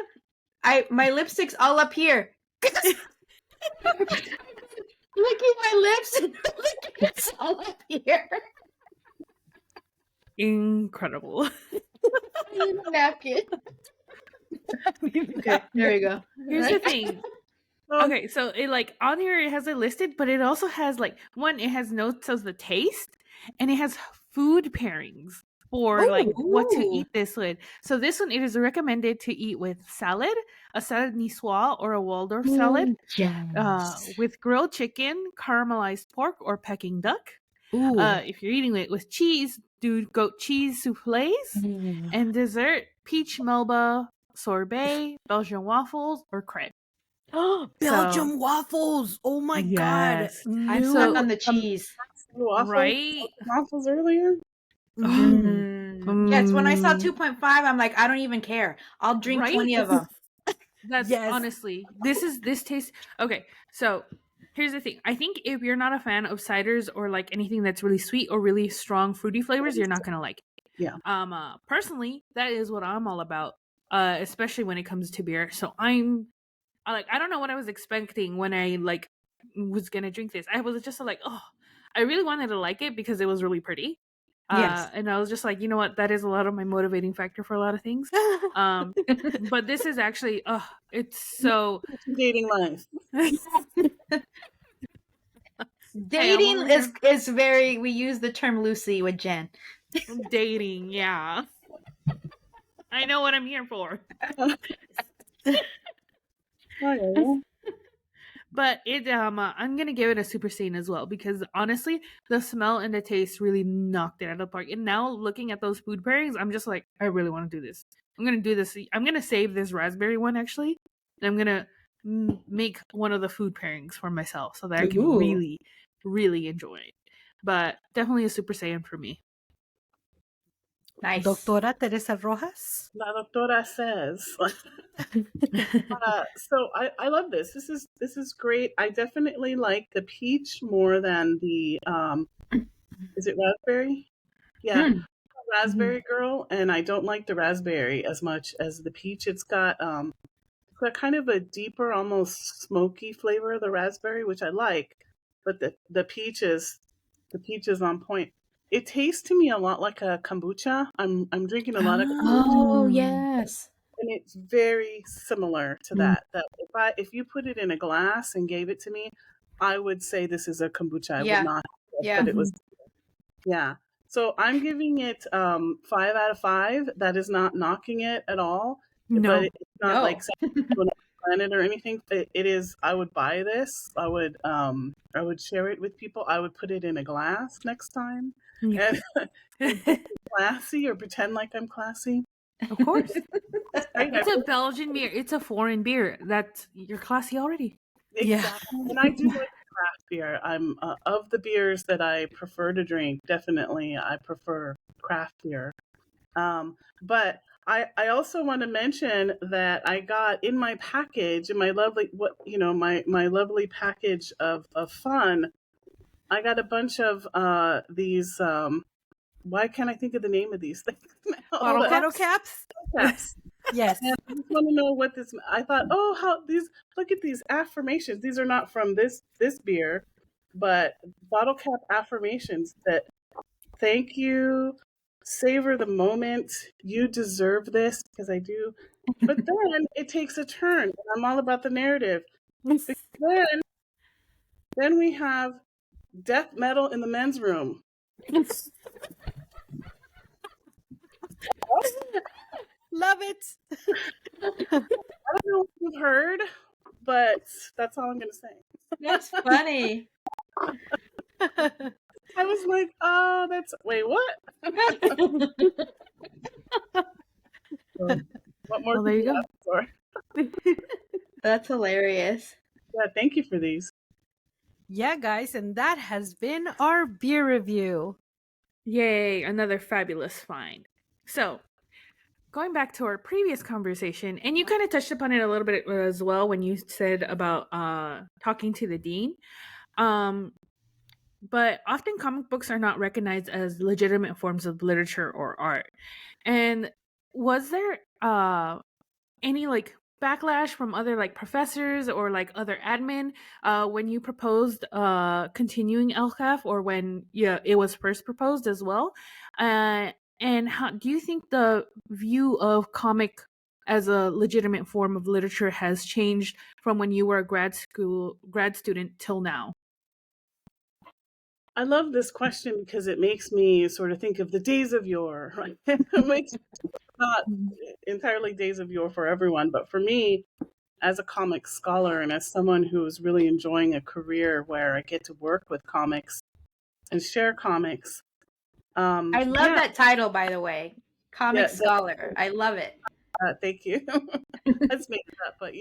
My lipstick's all up here. Look at my lips. It's all up here.
Incredible.
I need a napkin. Okay, there we go.
Here's the thing.
Oh,
Okay, so it like on here it has it listed, but it also has like one. It has notes of the taste, and it has food pairings for like what to
Ooh.
eat this with. So this one it is recommended to eat with salad, a salad niçoise or a Waldorf salad,
Yes.
with grilled chicken, caramelized pork, or Peking duck.
Ooh.
If you're eating it with cheese, do goat cheese souffles, and dessert peach melba, sorbet, Belgian waffles, or crepe.
Belgium waffles. Oh my god.
Yes.
I'm
New.
stuck on the cheese.
waffles,
Right?
waffles earlier.
Yes, when I saw
Mm.
2.5, I'm like, I don't even care. I'll drink
Right?
20 of them.
That's
Yes.
honestly, this tastes okay. So here's the thing. I think if you're not a fan of ciders or like anything that's really sweet or really strong fruity flavors, you're not gonna like it.
Yeah.
Personally, that is what I'm all about. Especially when it comes to beer. So I don't know what I was expecting when I like was gonna drink this. I was just like, oh, I really wanted to like it because it was really pretty.
Yes.
And I was just like, you know what? That is a lot of my motivating factor for a lot of things. But this is actually, it's so
Dating life.
Dating is very, we use the term loosely with Jen.
dating. Yeah, I know what I'm here for.
Oh,
But I'm gonna give it a super sane as well because honestly, the smell and the taste really knocked it out of the park. And now looking at those food pairings, I'm just like, I really want to do this. I'm gonna do this. I'm gonna save this raspberry one actually, and I'm gonna make one of the food pairings for myself so that I can
Ooh.
really, really enjoy it. But definitely a super saiyan for me.
Nice.
Doctora Theresa Rojas.
La doctora says. So I love this. This is great. I definitely like the peach more than the is it raspberry? Yeah, raspberry girl, and I don't like the raspberry as much as the peach. It's got kind of a deeper, almost smoky flavor of the raspberry, which I like, but the peach is on point. It tastes to me a lot like a kombucha. I'm drinking a lot of kombucha,
Oh, yes.
and it's very similar to that. That if you put it in a glass and gave it to me, I would say this is a kombucha. I would not, but it was, yeah. So I'm giving it 5 out of 5. That is not knocking it at all, but it's not like planet or anything. It is. I would buy this. I would share it with people. I would put it in a glass next time, and classy or pretend like I'm classy.
Of course. It's a Belgian beer. It's a foreign beer. You're classy already.
Exactly. And I do like craft beer. I'm of the beers that I prefer to drink. Definitely, I prefer craft beer. But I also want to mention that I got in my package, in my lovely my lovely package of fun. I got a bunch of these. Why can't I think of the name of these things?
Bottle caps.
Caps.
Yes.
And I just want to know what this. I thought, oh, how these. Look at these affirmations. These are not from this beer, but bottle cap affirmations that thank you, savor the moment, you deserve this, because I do. But then it takes a turn, and I'm all about the narrative. Then we have death metal in the men's room.
Love it.
I don't know what you've heard, but that's all I'm going to say.
That's funny.
I was like, oh, wait, what? What more?
Well, there you go.
For?
That's hilarious.
Yeah, thank you for these.
Yeah, guys, and that has been our beer review.
Yay, another fabulous find. So, going back to our previous conversation, and you kind of touched upon it a little bit as well when you said about talking to the dean. But often comic books are not recognized as legitimate forms of literature or art. And was there any like backlash from other like professors or like other admin when you proposed continuing LCAF, or when it was first proposed as well? And how do you think the view of comic as a legitimate form of literature has changed from when you were a grad student till now?
I love this question because it makes me sort of think of the days of yore, right? It makes not entirely days of yore for everyone, but for me, as a comics scholar and as someone who is really enjoying a career where I get to work with comics and share comics.
I love that title, by the way, comic scholar. I love it.
Thank you. I just made it up, but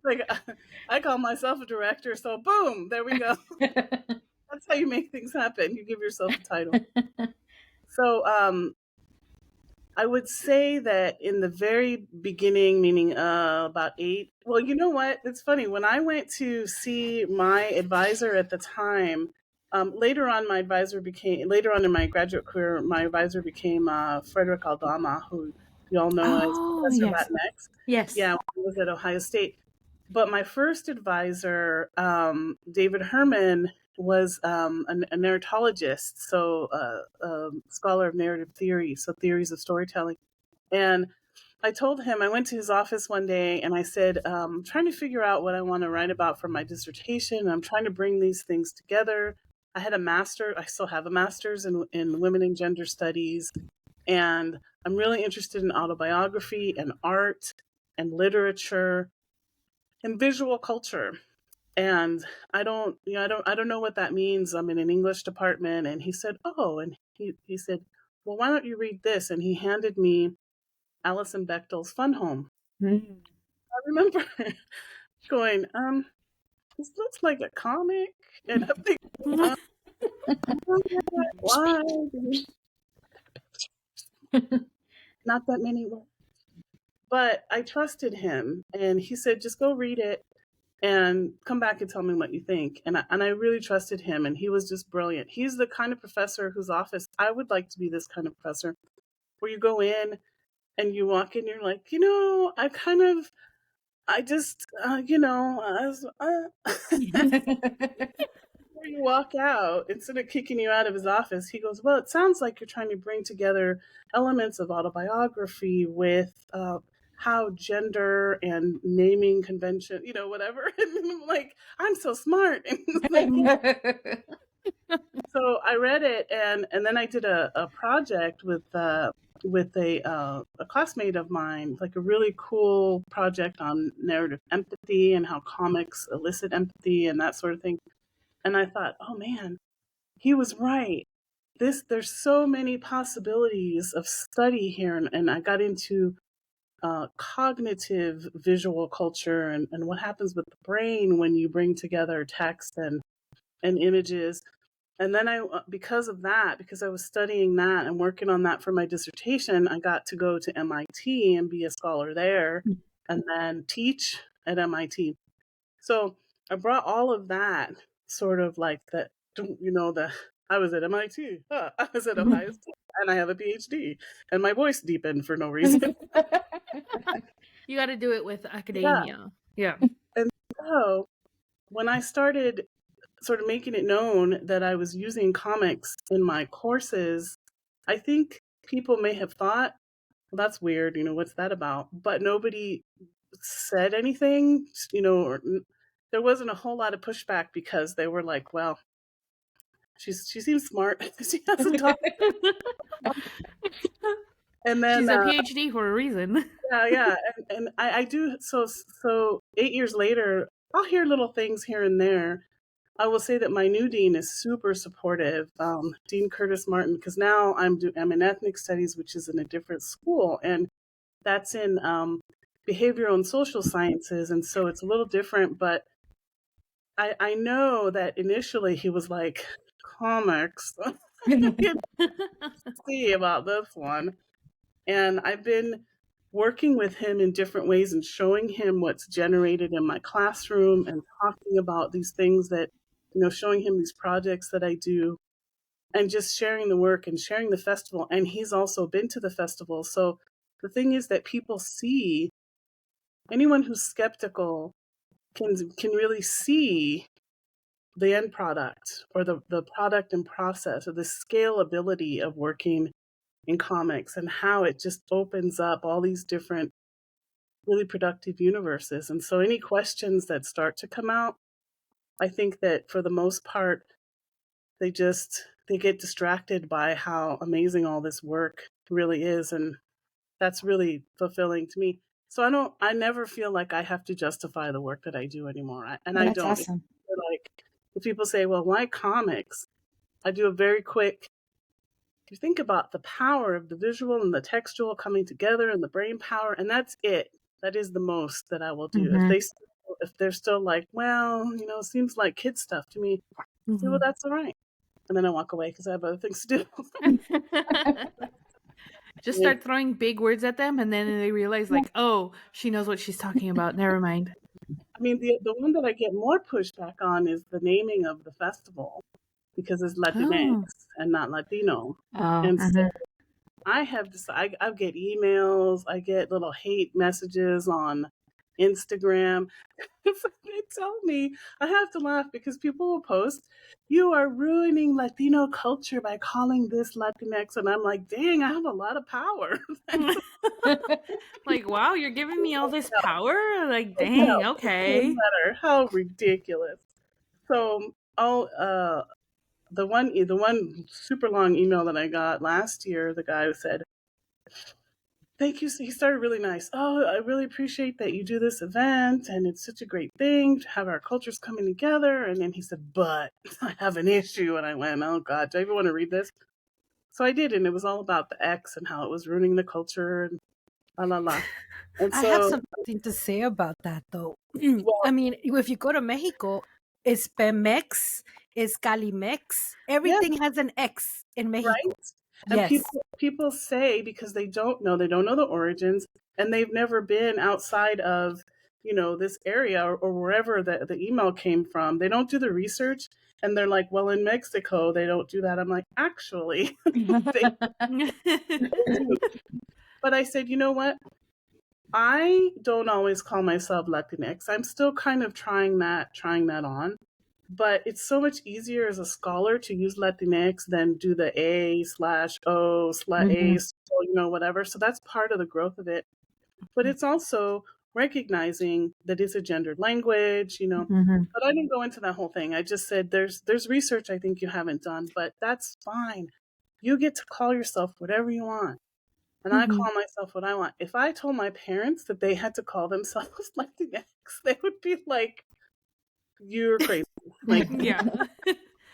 like I call myself a director, so boom, there we go. That's how you make things happen. You give yourself a title. So I would say that in the very beginning, meaning about 8. Well, you know what? It's funny. When I went to see my advisor at the time, later on in my graduate career, my advisor became Frederick Aldama, who you all know as Professor
yes.
Latinx.
Yes.
Yeah, when I was at Ohio State. But my first advisor, David Herman, was a narratologist, so a scholar of narrative theory, so theories of storytelling. And I told him, I went to his office one day and I said, I'm trying to figure out what I want to write about for my dissertation. I'm trying to bring these things together. I still have a master's in women and gender studies. And I'm really interested in autobiography and art and literature and visual culture. And I don't know what that means. I'm in an English department. And he said, oh, and he said, well, why don't you read this? And he handed me Alison Bechdel's Fun Home.
Mm.
I remember going, this looks like a comic. And I'm thinking, why? Not that many words. But I trusted him. And he said, just go read it and come back and tell me what you think. And I really trusted him, and he was just brilliant. He's the kind of professor whose office I would like to be. This kind of professor where you go in and you walk in, you're like, I just, before you walk out, instead of kicking you out of his office, he goes, well, it sounds like you're trying to bring together elements of autobiography with how gender and naming convention, whatever. And I'm like, I'm so smart. And he's like, yeah. So I read it, and then I did a project with a classmate of mine, like a really cool project on narrative empathy and how comics elicit empathy and that sort of thing. And I thought, oh man, he was right. There's so many possibilities of study here, and I got into cognitive visual culture and what happens with the brain when you bring together text and images. And then because I was studying that and working on that for my dissertation, I got to go to MIT and be a scholar there and then teach at MIT. So I brought all of that sort of like I was at MIT, I was at Ohio State, and I have a PhD, and my voice deepened for no reason.
You got to do it with academia. Yeah.
And so when I started sort of making it known that I was using comics in my courses, I think people may have thought, well, that's weird, what's that about? But nobody said anything, or there wasn't a whole lot of pushback because they were like, well, she seems smart. She hasn't talked. And then
she's a PhD for a reason.
Yeah. And I do. So 8 years later, I'll hear little things here and there. I will say that my new dean is super supportive, Dean Curtis Martin, because now I'm in ethnic studies, which is in a different school, and that's in behavioral and social sciences, and so it's a little different. But I know that initially he was like, comics, see about this one, and I've been working with him in different ways and showing him what's generated in my classroom and talking about these things that, showing him these projects that I do and just sharing the work and sharing the festival. And he's also been to the festival. So the thing is that people see, anyone who's skeptical can really see the end product or the product and process or the scalability of working in comics and how it just opens up all these different really productive universes. And so any questions that start to come out, I think that for the most part, they get distracted by how amazing all this work really is. And that's really fulfilling to me. So I never feel like I have to justify the work that I do anymore. I
That's
don't.
awesome.
Like, if people say, well, why comics? I do a very quick, you think about the power of the visual and the textual coming together and the brain power, and that's it. That is the most that I will do.
Mhm.
If they're still like, well, seems like kid stuff to me, I say, well, that's all right. And then I walk away because I have other things to do.
Just start throwing big words at them, and then they realize, like, oh, she knows what she's talking about. Never mind.
I mean, the one that I get more pushback on is the naming of the festival, because it's Latinx and not Latino.
Oh,
And so I have I get emails, I get little hate messages on Instagram. They tell me, I have to laugh because people will post, you are ruining Latino culture by calling this Latinx. And I'm like, dang, I have a lot of power.
Like, wow, you're giving me all this power? Like,
No,
dang,
no
okay.
matter how ridiculous. So the one super long email that I got last year, the guy said, thank you. He started really nice. Oh, I really appreciate that you do this event, and it's such a great thing to have our cultures coming together. And then he said, but I have an issue. And I went, oh God, do I even want to read this? So I did, and it was all about the X and how it was ruining the culture and la la la. And
I have
so,
something to say about that, though.
well,
I mean, if you go to Mexico, it's Pemex, it's Calimex.
yeah,
Everything has an X in Mexico.
right. And
Yes.
people say, because they don't know the origins, and they've never been outside of this area or wherever the email came from. They don't do the research, and they're like, well, in Mexico they don't do that. I'm like, actually, they do. But I said, you know what? I don't always call myself Latinx. I'm still kind of trying that on. But it's so much easier as a scholar to use Latinx than do the A/O/A, whatever. So that's part of the growth of it. But it's also recognizing that it's a gendered language, But I didn't go into that whole thing. I just said there's research I think you haven't done, but that's fine. You get to call yourself whatever you want. And I call myself what I want. If I told my parents that they had to call themselves Latinx, they would be like, you're crazy. Like,
Yeah.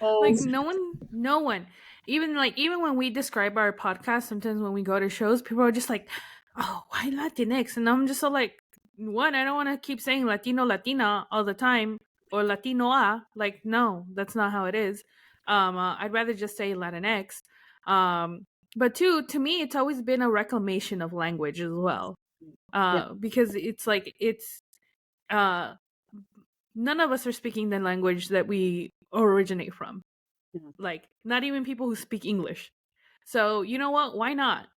oh,
Like, no one. Even when we describe our podcast, sometimes when we go to shows, people are just like, oh, why Latinx? And I'm just so like, one, I don't want to keep saying Latino, Latina all the time, or Latinoa. Like, no, that's not how it is. I'd rather just say Latinx. But two, to me, it's always been a reclamation of language as well. Because it's like, none of us are speaking the language that we originate from. Like, not even people who speak English. So, you know what? Why not?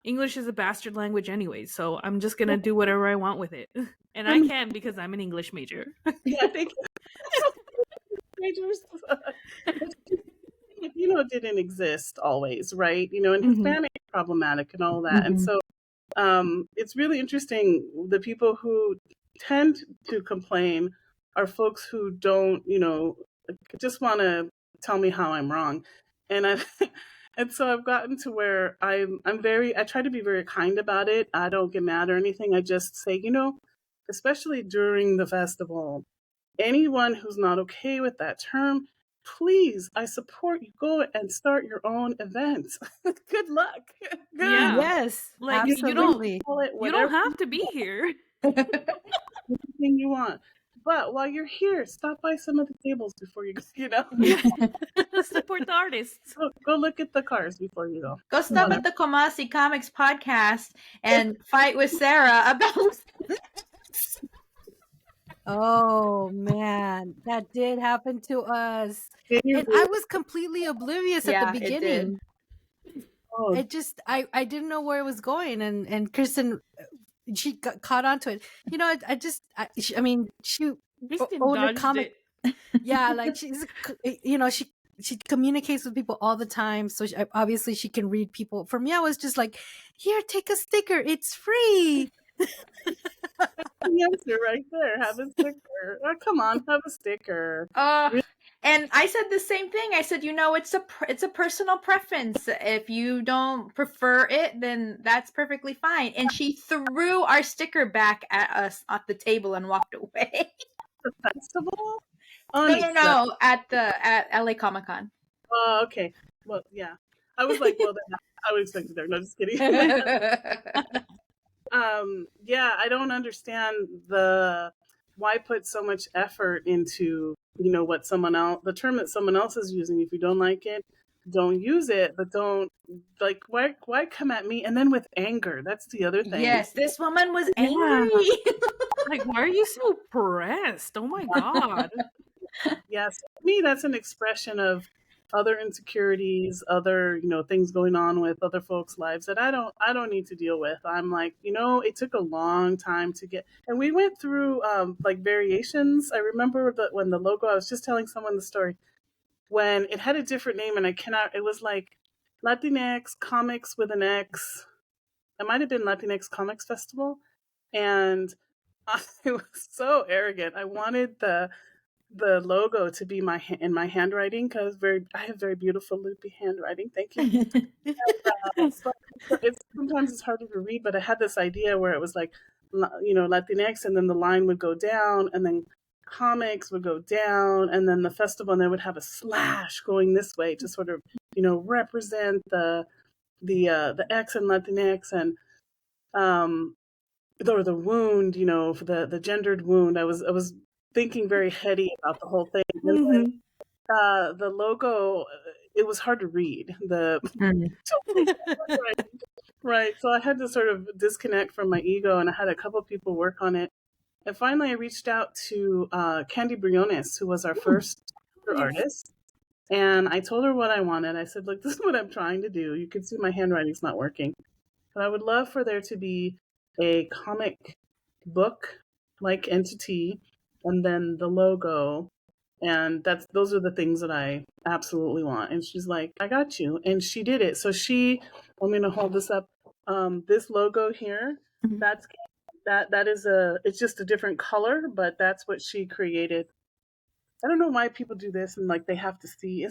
English is a bastard language anyway, so I'm just gonna do whatever I want with it. And I can because I'm an English major.
Yeah, thank you. Majors, didn't exist always, right? And Hispanic problematic and all that. And so it's really interesting. The people who tend to complain are folks who don't, just want to tell me how I'm wrong. And and so I've gotten to where I try to be very kind about it. I don't get mad or anything. I just say, especially during the festival, anyone who's not okay with that term, please, I support you. Go and start your own event. Good luck. Good.
Yeah.
Yes,
Like,
absolutely.
you don't have to be here.
Anything you want. But while you're here, stop by some of the tables before you go,
Support the artists.
Go look at the cars before you go.
Go stop at the Comasi Comics podcast and fight with Sarah about.
Oh man, that did happen to us. And I was completely oblivious at the beginning. It just I didn't know where it was going, and Kristen, she got caught onto it. I mean, she owned a comic. Yeah, like she's, she she communicates with people all the time, so obviously she can read people. For me, I was just like, here, take a sticker, it's free.
The answer right there. Have a sticker. Oh, come on, have a sticker.
And I said the same thing. I said, it's a personal preference. If you don't prefer it, then that's perfectly fine. And she threw our sticker back at us at the table and walked away.
The festival?
No, at LA Comic Con.
Oh, okay. Well, yeah. I was like, well, then I would expect it there. No, just kidding. Yeah, I don't understand why put so much effort into, what the term that someone else is using. If you don't like it, don't use it, but don't, like, why come at me? And then with anger, that's the other thing.
Yes, this woman was angry.
Like, why are you so pressed? Oh my God.
Yes, to me, that's an expression of other insecurities, other, things going on with other folks' lives that I don't need to deal with. I'm like, it took a long time to get, and we went through like variations. I remember that when the logo, I was just telling someone the story, when it had a different name, and it was like Latinx Comics with an X. It might have been Latinx Comics Festival. And I was so arrogant. I wanted the logo to be in my handwriting, because I have very beautiful loopy handwriting. Thank you. Sometimes it's harder to read, but I had this idea where it was like, Latinx, and then the line would go down, and then comics would go down, and then the festival, and they would have a slash going this way to sort of, represent the X and Latinx, and or the wound, for the gendered wound. I was thinking very heady about the whole thing. And the logo, it was hard to read. Right. So I had to sort of disconnect from my ego, and I had a couple people work on it. And finally, I reached out to Candy Briones, who was our first artist. And I told her what I wanted. I said, look, this is what I'm trying to do. You can see my handwriting's not working. But I would love for there to be a comic book-like entity, and then the logo. And those are the things that I absolutely want. And she's like, I got you. And she did it. So I'm going to hold this up. This logo here, it's just a different color, but that's what she created. I don't know why people do this and like they have to see.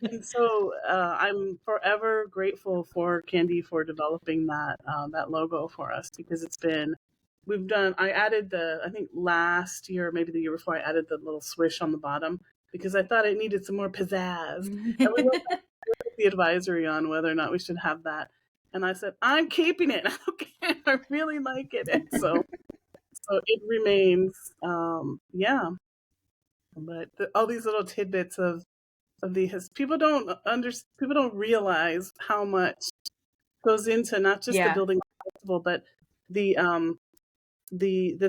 And so I'm forever grateful for Candy for developing that logo for us, because I added I think last year, maybe the year before, I added the little swish on the bottom because I thought it needed some more pizzazz. And we went back to the advisory on whether or not we should have that. And I said, I'm keeping it. Okay, I really like it. And so it remains, yeah. But all these little tidbits of people don't realize how much goes into not just the building festival, but the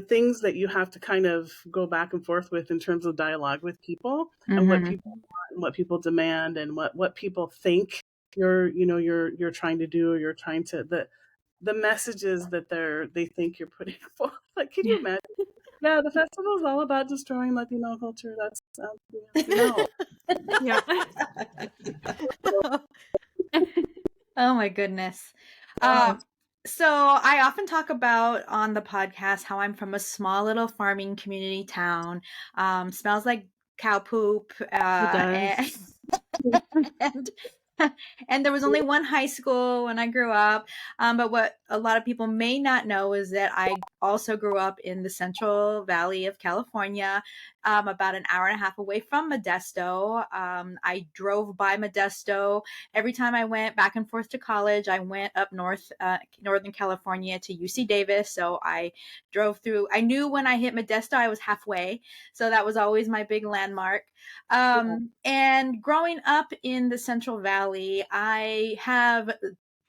things that you have to kind of go back and forth with in terms of dialogue with people, and what people want and what people demand, and what people think you're trying to do, or you're trying to the messages that they think you're putting forth. Like, can you imagine? Yeah, the festival is all about destroying Latino culture. That's no.
Yeah.
Oh my goodness. So I often talk about on the podcast how I'm from a small little farming community town. Smells like cow poop. And and there was only one high school when I grew up. But what a lot of people may not know is that I also grew up in the Central Valley of California, about an hour and a half away from Modesto. I drove by Modesto. Every time I went back and forth to college, I went up Northern California to UC Davis. So I drove through. I knew when I hit Modesto, I was halfway. So that was always my big landmark. And growing up in the Central Valley, I have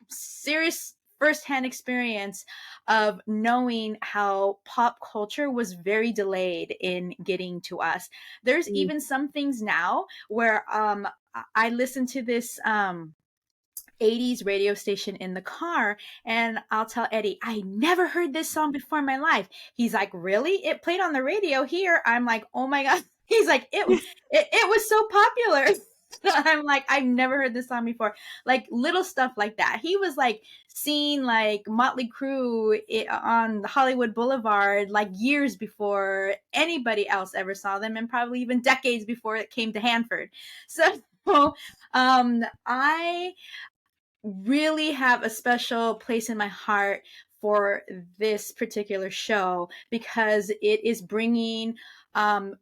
serious firsthand experience of knowing how pop culture was very delayed in getting to us. There's even some things now where I listen to this 80s radio station in the car, and I'll tell Eddie, I never heard this song before in my life. He's like, really? It played on the radio here. I'm like, oh my God. He's like, it was so popular. So I'm like, I've never heard this song before. Like little stuff like that. He was like seeing like Motley Crue on Hollywood Boulevard like years before anybody else ever saw them, and probably even decades before it came to Hanford. So I really have a special place in my heart for this particular show because it is bringing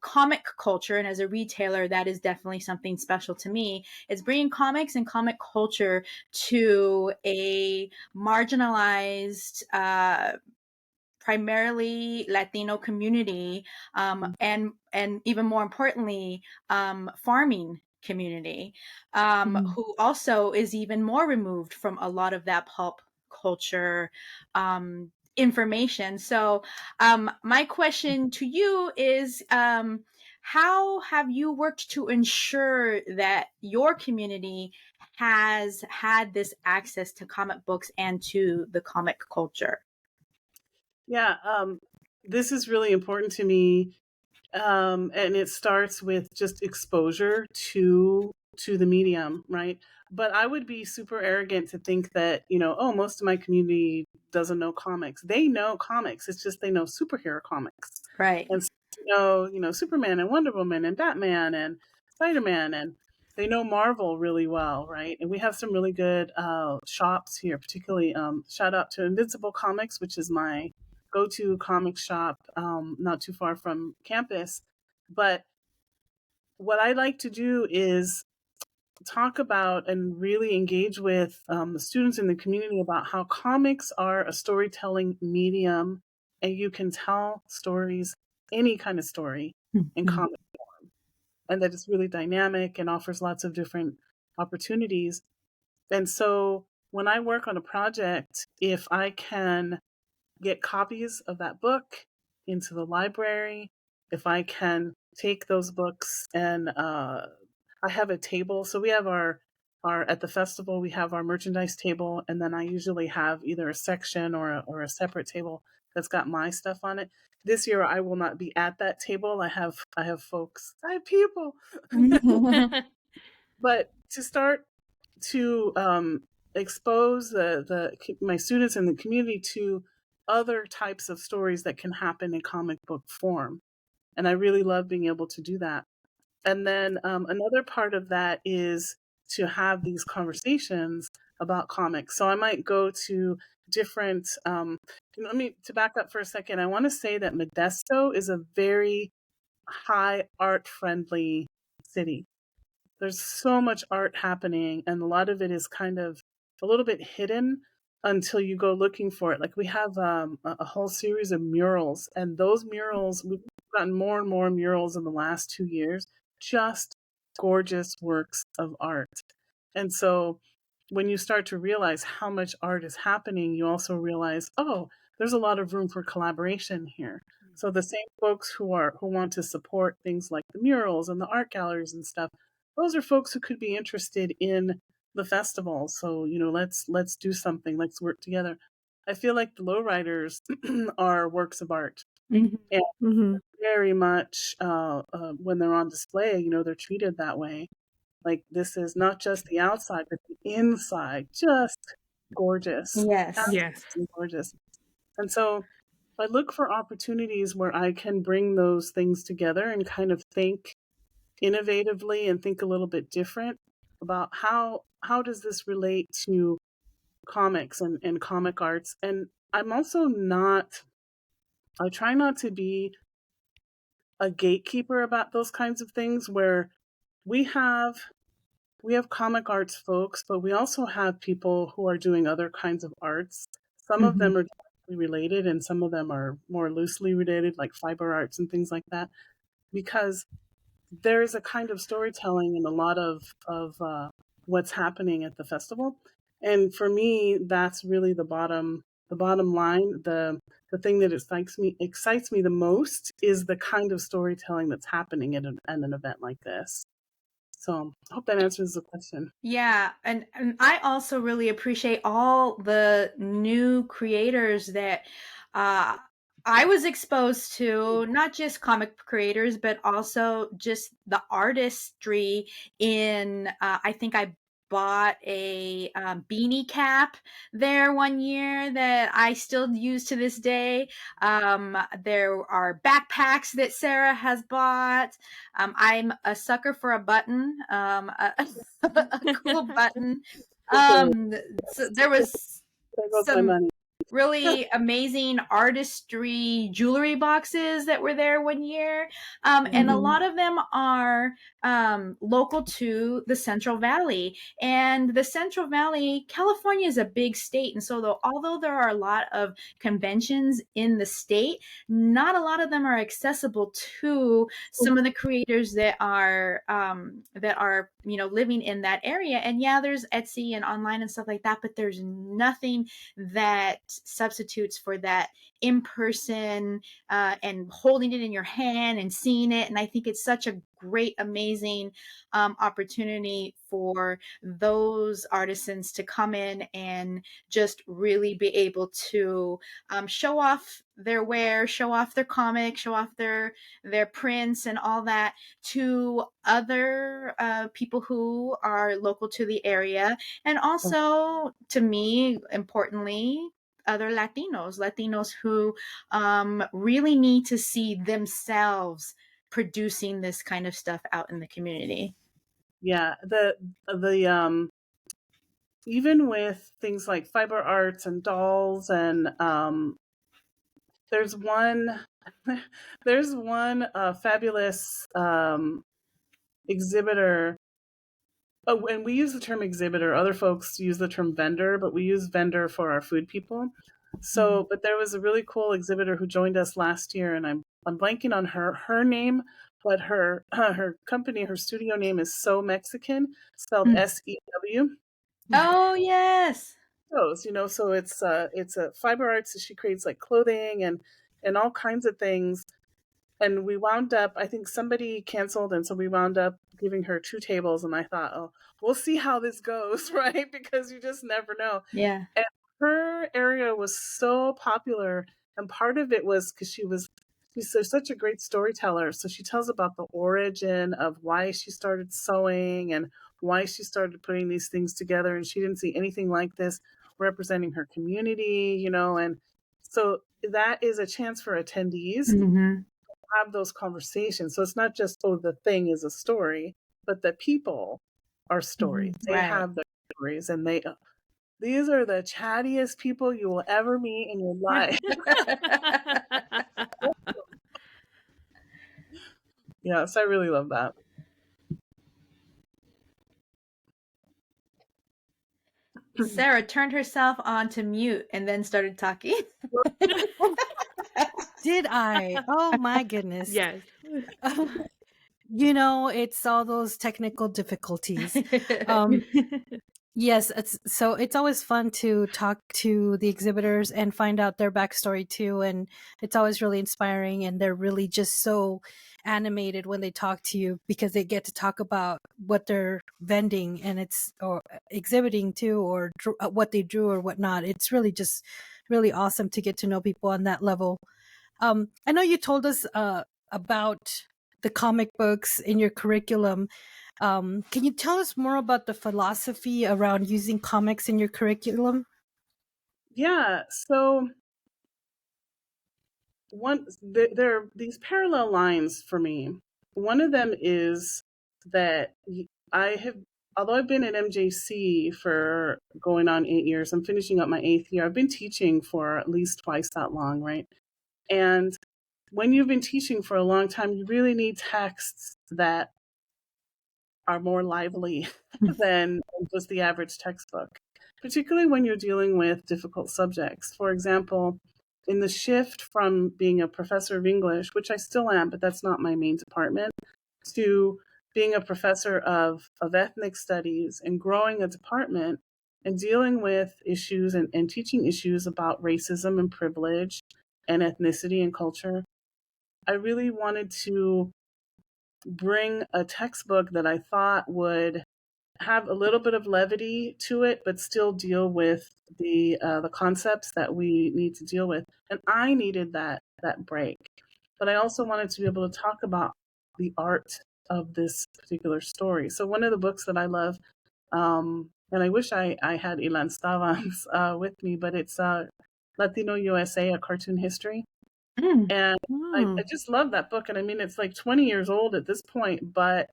comic culture, and as a retailer that is definitely something special to me. It's bringing comics and comic culture to a marginalized primarily Latino community, and even more importantly, farming community, who also is even more removed from a lot of that pulp culture information. So, my question to you is, how have you worked to ensure that your community has had this access to comic books and to the comic culture?
Yeah, this is really important to me, and it starts with just exposure to the medium, right? But I would be super arrogant to think that, oh, most of my community doesn't know comics. They know comics. It's just they know superhero comics.
Right.
And so Superman and Wonder Woman and Batman and Spider-Man, and they know Marvel really well, right? And we have some really good shops here, particularly shout out to Invincible Comics, which is my go-to comic shop, not too far from campus. But what I like to do is talk about and really engage with the students in the community about how comics are a storytelling medium, and you can tell stories, any kind of story, in comic, and that it's really dynamic and offers lots of different opportunities. And so when I work on a project, if I can get copies of that book into the library, if I can take those books and I have a table. So we have our at the festival we have our merchandise table, and then I usually have either a section or a separate table that's got my stuff on it. This year I will not be at that table. I have folks, I have people, but to start to expose my students in the community to other types of stories that can happen in comic book form, and I really love being able to do that. And then another part of that is to have these conversations about comics. So I might go to different. To back up for a second. I want to say that Modesto is a very high art friendly city. There's so much art happening, and a lot of it is kind of a little bit hidden until you go looking for it. Like we have a whole series of murals, and those murals, we've gotten more and more murals in the last 2 years, just gorgeous works of art. And so when you start to realize how much art is happening, you also realize, oh, there's a lot of room for collaboration here. So the same folks who want to support things like the murals and the art galleries and stuff, those are folks who could be interested in the festival. So, let's do something, let's work together. I feel like the lowriders are works of art. And very much when they're on display, they're treated that way. Like this is not just the outside, but the inside, just gorgeous.
Yes.
Absolutely gorgeous. And so I look for opportunities where I can bring those things together and kind of think innovatively and think a little bit different about how does this relate to comics and comic arts. And I'm also I try not to be a gatekeeper about those kinds of things, where we have comic arts folks, but we also have people who are doing other kinds of arts. Some of them are directly related and some of them are more loosely related, like fiber arts and things like that, because there is a kind of storytelling in a lot of what's happening at the festival. And for me, that's really the bottom line. The thing that excites me the most is the kind of storytelling that's happening at an event like this. So I hope that answers the question.
Yeah, and I also really appreciate all the new creators that I was exposed to not just comic creators, but also just the artistry in, I think I bought a beanie cap there one year that I still use to this day. There are backpacks that Sarah has bought. I'm a sucker for a button, a cool button. So there was
There goes my
some
money.
really amazing artistry jewelry boxes that were there one year. And a lot of them are local to the Central Valley. And the Central Valley, California is a big state. And so, although there are a lot of conventions in the state, not a lot of them are accessible to some of the creators that are living in that area. And yeah, there's Etsy and online and stuff like that, but there's nothing that substitutes for that in person and holding it in your hand and seeing it. And I think it's such a great, amazing opportunity for those artisans to come in and just really be able to show off their wear, show off their comics, show off their prints and all that to other people who are local to the area, and also, to me, importantly, other Latinos who really need to see themselves producing this kind of stuff out in the community.
Yeah, the even with things like fiber arts and dolls, and there's one fabulous exhibitor. Oh, and we use the term exhibitor. Other folks use the term vendor, but we use vendor for our food people. So, but there was a really cool exhibitor who joined us last year, and I'm blanking on her name, but her company, her studio name is So Mexican, spelled SEW.
Oh yes.
So it's a fiber arts. She creates like clothing and all kinds of things. And we wound up, I think somebody canceled, and so we wound up giving her 2 tables. And I thought, oh, we'll see how this goes, right? Because you just never know.
Yeah.
And her area was so popular, and part of it was because she's such a great storyteller. So she tells about the origin of why she started sewing and why she started putting these things together, and she didn't see anything like this representing her community, and so that is a chance for attendees
Mm-hmm.
have those conversations. So it's not just, oh, the thing is a story, but the people are stories. They
Right.
have their stories, and these are the chattiest people you will ever meet in your life. Yes, I really love that.
Sarah turned herself on to mute and then started talking.
Did I? Oh my goodness.
Yes.
It's all those technical difficulties. Yes, it's always fun to talk to the exhibitors and find out their backstory too, and it's always really inspiring, and they're really just so animated when they talk to you because they get to talk about what they're vending and it's or exhibiting too, or what they drew or whatnot. It's really just really awesome to get to know people on that level. I know you told us about the comic books in your curriculum. Can you tell us more about the philosophy around using comics in your curriculum?
Yeah. So there are these parallel lines for me. One of them is that although I've been at MJC for going on 8 years, I'm finishing up my 8th year. I've been teaching for at least twice that long, right? And when you've been teaching for a long time, you really need texts that are more lively than just the average textbook, particularly when you're dealing with difficult subjects. For example, in the shift from being a professor of English, which I still am, but that's not my main department, to being a professor of ethnic studies and growing a department and dealing with issues and teaching issues about racism and privilege and ethnicity and culture, I really wanted to bring a textbook that I thought would have a little bit of levity to it, but still deal with the concepts that we need to deal with. And I needed that that break. But I also wanted to be able to talk about the art of this particular story. So one of the books that I love, and I wish I had Ilan Stavans with me, but it's Latino USA, A Cartoon History.
Mm.
And I just love that book. And I mean, it's like 20 years old at this point, but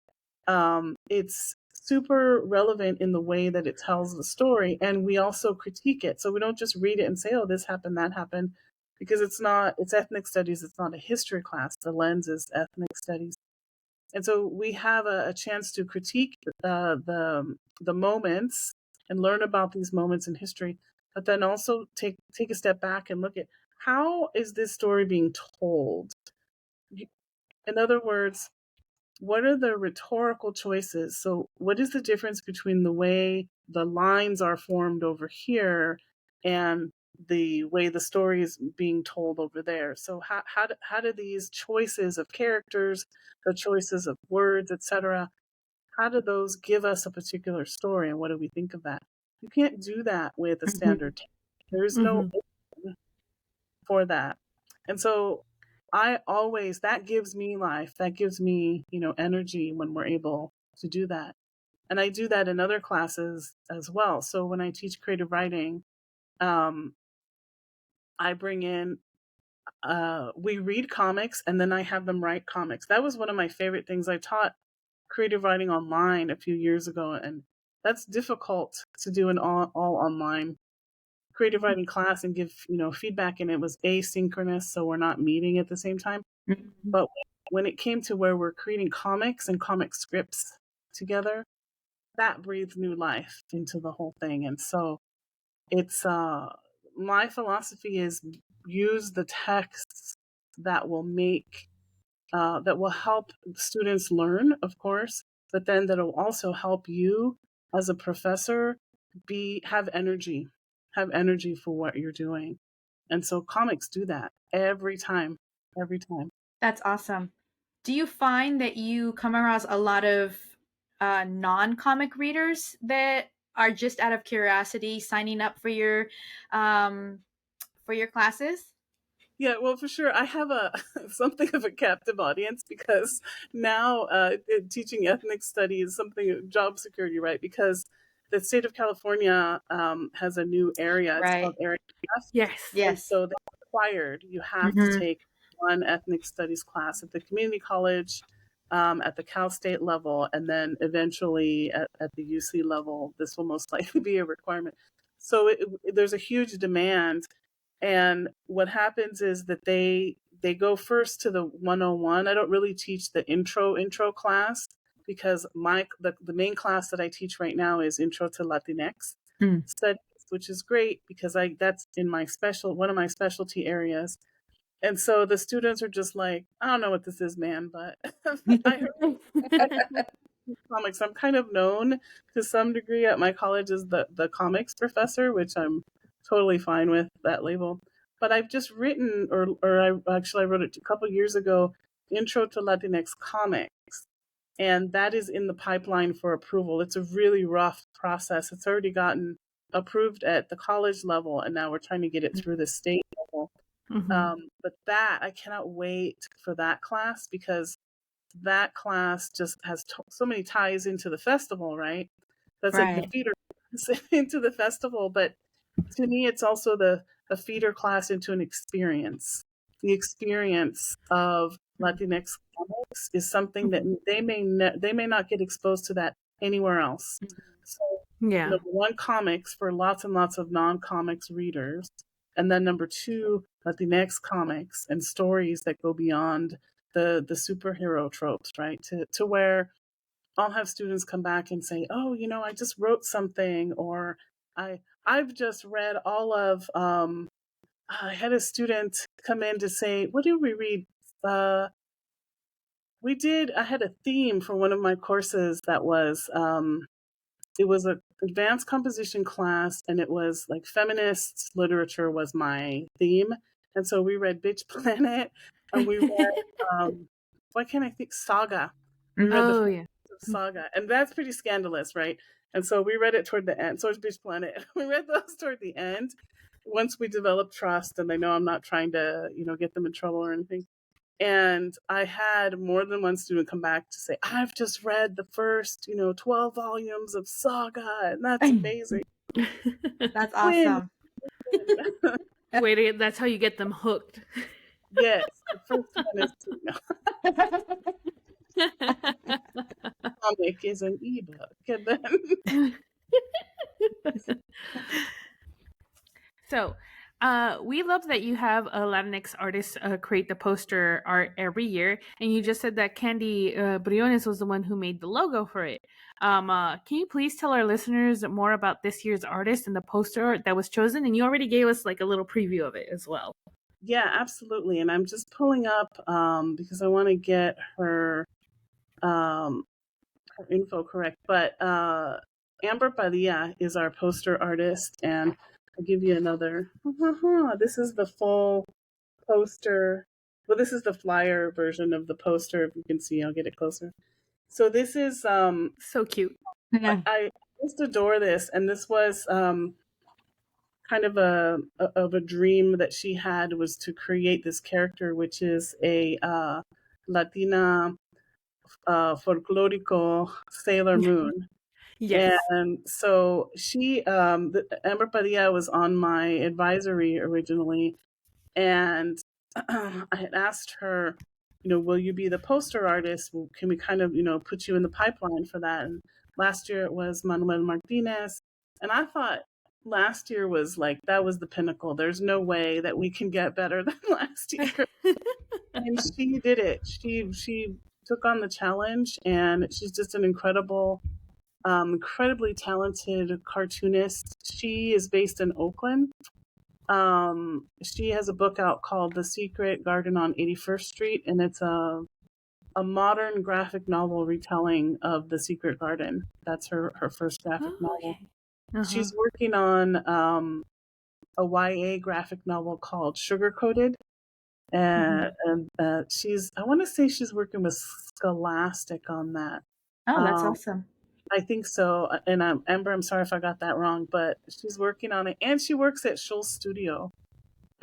it's super relevant in the way that it tells the story. And we also critique it. So we don't just read it and say, oh, this happened, that happened, because it's ethnic studies. It's not a history class. The lens is ethnic studies. And so we have a chance to critique the moments and learn about these moments in history, but then also take a step back and look at how is this story being told? In other words, what are the rhetorical choices? So what is the difference between the way the lines are formed over here and the way the story is being told over there? So how do these choices of characters, the choices of words, etc., how do those give us a particular story, and what do we think of that? You can't do that with a standard text. There's no open for that. And so that gives me life. That gives me, energy when we're able to do that. And I do that in other classes as well. So when I teach creative writing, um, I bring in, we read comics and then I have them write comics. That was one of my favorite things. I taught creative writing online a few years ago, and that's difficult to do an all online creative writing class and give, feedback. And it was asynchronous, so we're not meeting at the same time. But when it came to where we're creating comics and comic scripts together, that breathed new life into the whole thing. And so it's my philosophy is use the texts that will that will help students learn, of course, but then that'll also help you as a professor have energy for what you're doing. And so comics do that every time.
That's awesome. Do you find that you come across a lot of non-comic readers that are just out of curiosity signing up for your classes?
Yeah, well, for sure. I have something of a captive audience because now teaching ethnic studies, something job security, right? Because the state of California has a new area. It's called Area F.
Yes.
And so they're required. You have to take one ethnic studies class at the community college, at the Cal State level, and then eventually at the UC level. This will most likely be a requirement. So there's a huge demand. And what happens is that they go first to the 101. I don't really teach the intro class because the main class that I teach right now is Intro to Latinx Studies, which is great because that's in one of my specialty areas. And so the students are just like, I don't know what this is, man, but I heard comics. I'm kind of known to some degree at my college as the comics professor, which I'm totally fine with that label. But I've just written, I wrote it a couple years ago, Intro to Latinx Comics. And that is in the pipeline for approval. It's a really rough process. It's already gotten approved at the college level, and now we're trying to get it through the state level. But I cannot wait for that class because that class just has so many ties into the festival, right? That's like the feeder into the festival. But to me, it's also a feeder class into an experience. The experience of Latinx comics is something that they may not get exposed to that anywhere else. So, number one, comics for lots and lots of non-comics readers. And then number two, Latinx comics and stories that go beyond the superhero tropes, right? To where I'll have students come back and say, oh, I just wrote something, or I've just read all of, I had a student come in to say, what did we read? I had a theme for one of my courses that was, it was an advanced composition class, and it was like feminist literature was my theme. And so we read Bitch Planet, and we read, why can't I think? Saga. We read the Saga, and that's pretty scandalous, right? And so we read it toward the end. So it's Bitch Planet. We read those toward the end. once we develop trust and they know I'm not trying to, get them in trouble or anything. And I had more than one student come back to say, I've just read the first, 12 volumes of Saga, and that's amazing.
That's
Win.
awesome.
Wait, that's how you get them hooked.
Yes, the first one is comic is an ebook. And then
So, we love that you have a Latinx artist create the poster art every year, and you just said that Candy Briones was the one who made the logo for it. Can you please tell our listeners more about this year's artist and the poster art that was chosen? And you already gave us like a little preview of it as well.
yeah, absolutely. And I'm just pulling up because I want to get her info correct. But Amber Padilla is our poster artist, and I'll give you another. This is the full poster. Well, this is the flyer version of the poster. If you can see, I'll get it closer. So this is
So cute.
I just adore this, and this was kind of a dream that she had, was to create this character, which is a Latina folklorico Sailor Moon.
Yes.
And so she, Amber Padilla was on my advisory originally, and I had asked her, will you be the poster artist? Can we kind of, put you in the pipeline for that? And last year it was Manuel Martinez. And I thought last year was like, that was the pinnacle. There's no way that we can get better than last year. And she did it. She took on the challenge, and she's just an incredibly talented cartoonist. She is based in Oakland. She has a book out called The Secret Garden on 81st Street, and it's a modern graphic novel retelling of The Secret Garden. That's her first graphic novel.
Uh-huh.
She's working on a YA graphic novel called Sugar Coated. And I want to say she's working with Scholastic on that.
Oh, that's awesome.
I think so. And Amber, I'm sorry if I got that wrong, but she's working on it. And she works at Schultz Studio.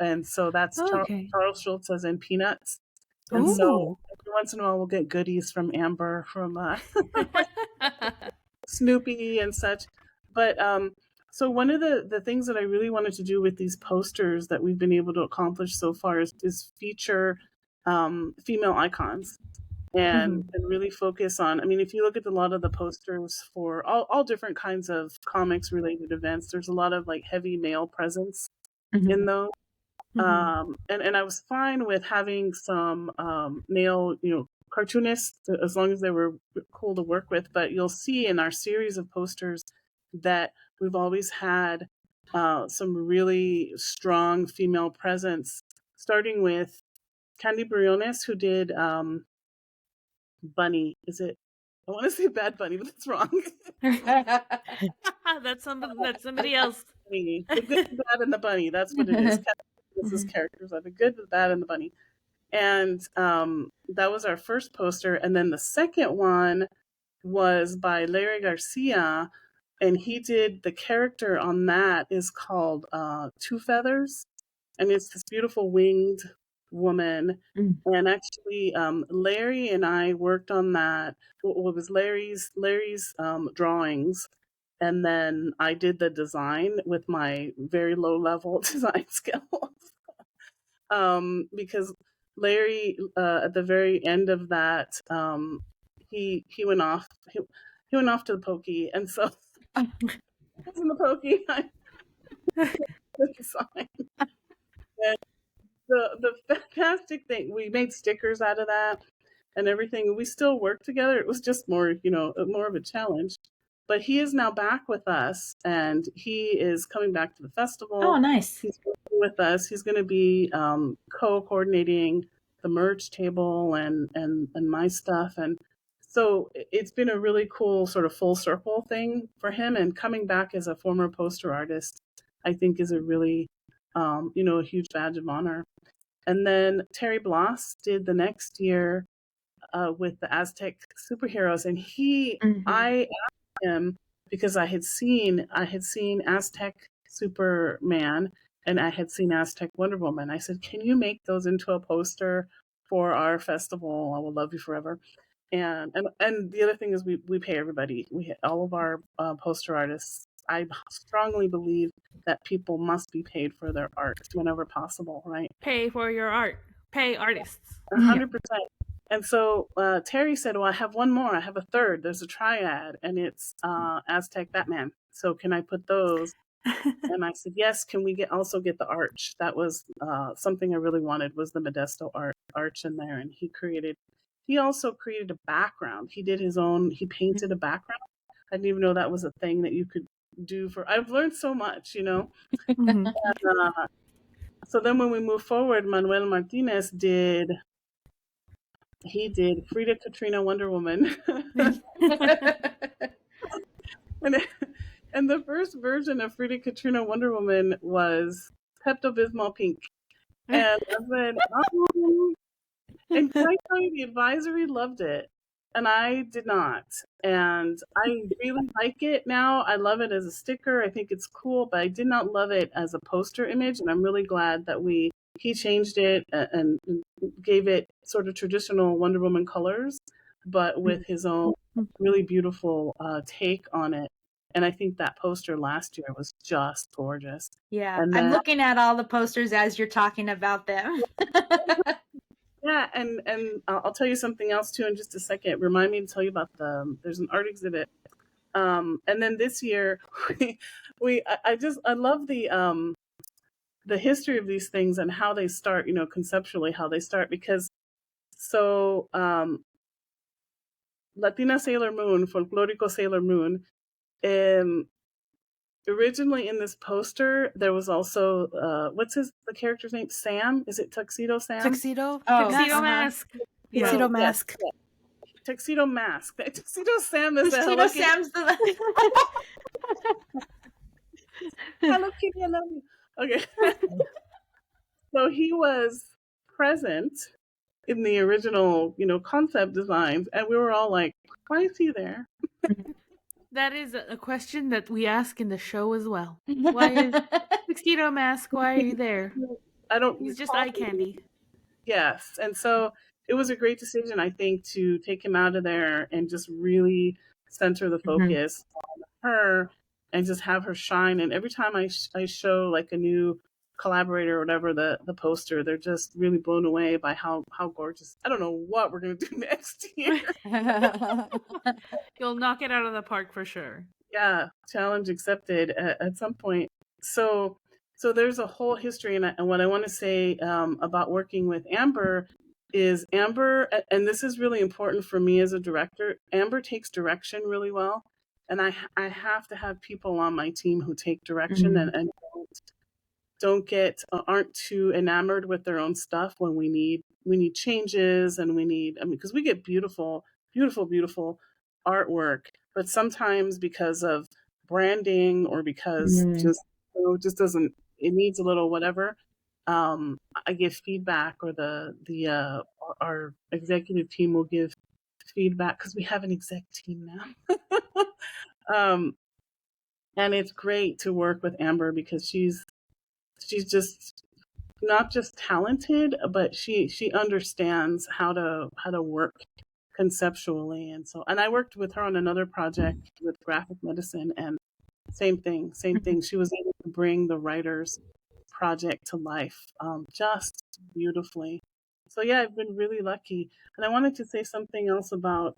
And so that's Charles Schultz as in Peanuts. And so every once in a while we'll get goodies from Amber, from Snoopy and such. But so one of the things that I really wanted to do with these posters that we've been able to accomplish so far is feature female icons. And really focus on, I mean, if you look at a lot of the posters for all different kinds of comics related events, there's a lot of like heavy male presence in those. And I was fine with having some male, cartoonists, as long as they were cool to work with. But you'll see in our series of posters that we've always had some really strong female presence, starting with Candy Briones, who did Bunny. I want to say Bad Bunny, but that's wrong.
That's somebody else.
The Good, the Bad, and the Bunny. That's what it is. This is characters are the Good, the Bad, and the Bunny. And that was our first poster. And then the second one was by Larry Garcia, and he did the character on that is called Two Feathers, and it's this beautiful winged woman. And actually Larry and I worked on that. What was Larry's drawings, and then I did the design with my very low level design skills. Because Larry at the very end of that he went off he went off to the pokey, and so I was in the pokey. I the design. And the fantastic thing, we made stickers out of that and everything. We still work together. It was just more, more of a challenge. But he is now back with us, and he is coming back to the festival.
Oh, nice.
He's working with us. He's going to be co-coordinating the merge table and my stuff. And so it's been a really cool sort of full circle thing for him. And coming back as a former poster artist, I think is a really, a huge badge of honor. And then Terry Bloss did the next year with the Aztec superheroes, and I asked him because I had seen Aztec Superman, and I had seen Aztec Wonder Woman. I said, "Can you make those into a poster for our festival? I will love you forever." And the other thing is we pay everybody. All of our poster artists. I strongly believe that people must be paid for their art whenever possible, right?
Pay for your art. Pay artists.
100%. And so Terry said, "Well, I have one more. I have a third. There's a triad, and it's Aztec Batman. So can I put those?" And I said, "Yes. Can we also get the arch?" That was something I really wanted, was the Modesto arch in there, and he also created a background. He did his own. He painted a background. I didn't even know that was a thing that you could do for. I've learned so much, you know.
Mhm.
And, so then when we moved forward, Manuel Martinez did Frida Katrina Wonder Woman. and, and the first version of Frida Katrina Wonder Woman was Pepto Bismol pink. And I said, "Oh." And can I tell you, the advisory loved it, and I did not. And I really like it now. I love it as a sticker. I think it's cool, but I did not love it as a poster image. And I'm really glad that he changed it and gave it sort of traditional Wonder Woman colors, but with his own really beautiful take on it. And I think that poster last year was just gorgeous.
Yeah,
And
I'm
then,
looking at all the posters as you're talking about them.
yeah, and I'll tell you something else too in just a second. Remind me to tell you about there's an art exhibit. And then this year, I love the history of these things and how they start, you know, conceptually how they start, because so Latina Sailor Moon, Folklorico Sailor Moon, originally in this poster there was also what's the character's name? Sam? Is it Tuxedo Sam?
Tuxedo?
Oh,
Tuxedo
Mask.
mask. Yeah.
Tuxedo
Yes,
mask.
yes. Tuxedo Mask. Tuxedo Sam is the
Tuxedo
Hello Kitty.
Sam's the.
Hello Kitty, I love you. Okay. So he was present in the original, you know, concept designs, and we were all like, "Why is he there?"
That is a question that we ask in the show as well. Why is Tuxedo Mask? Why are you there?
I don't
He's just
recall.
eye candy.
Yes, and so it was a great decision, I think, to take him out of there and just really center the focus on her and just have her shine. And every time I show like a new collaborator or whatever the poster, they're just really blown away by how gorgeous. I don't know what we're gonna do next year.
You'll knock it out of the park for sure.
Yeah, challenge accepted at some point. So there's a whole history, and what I want to say about working with Amber is Amber, and this is really important for me as a director. Amber takes direction really well, and I have to have people on my team who take direction and aren't too enamored with their own stuff when we need changes, and because we get beautiful artwork, but sometimes because of branding or because just doesn't, it needs a little whatever, I give feedback, or our executive team will give feedback, because we have an exec team now. And it's great to work with Amber because she's just not just talented, but she understands how to work conceptually. And I worked with her on another project with graphic medicine, and same thing. She was able to bring the writer's project to life just beautifully. So yeah, I've been really lucky. And I wanted to say something else about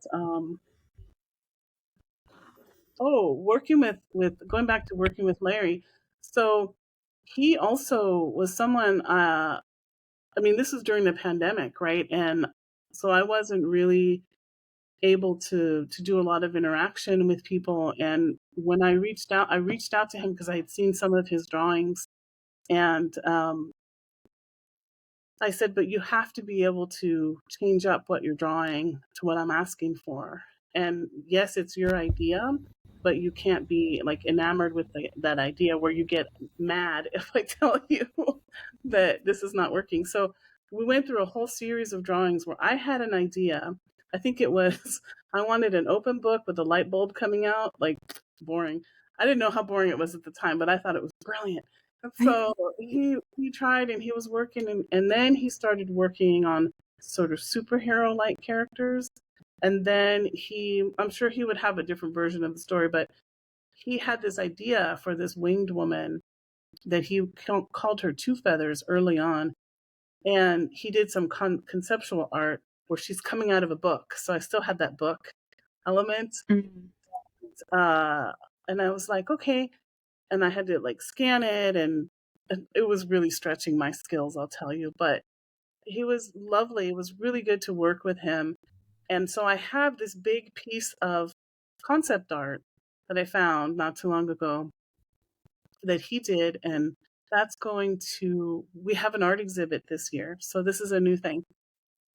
working with going back to working with Larry. So he also was someone, I mean, this was during the pandemic, right? And so I wasn't really able to do a lot of interaction with people. And when I reached out to him because I had seen some of his drawings, and I said, "But you have to be able to change up what you're drawing to what I'm asking for. And yes, it's your idea, but you can't be like enamored with that idea where you get mad if I tell you that this is not working." So we went through a whole series of drawings where I had an idea. I think it was, I wanted an open book with a light bulb coming out, like boring. I didn't know how boring it was at the time, but I thought it was brilliant. So he tried and he was working and then he started working on sort of superhero like characters. And then I'm sure he would have a different version of the story, but he had this idea for this winged woman that he called her Two Feathers early on. And he did some conceptual art where she's coming out of a book. So I still had that book element.
Mhm.
And I was like, okay. And I had to like scan it and it was really stretching my skills, I'll tell you. But he was lovely. It was really good to work with him. And so I have this big piece of concept art that I found not too long ago that he did. And we have an art exhibit this year. So this is a new thing.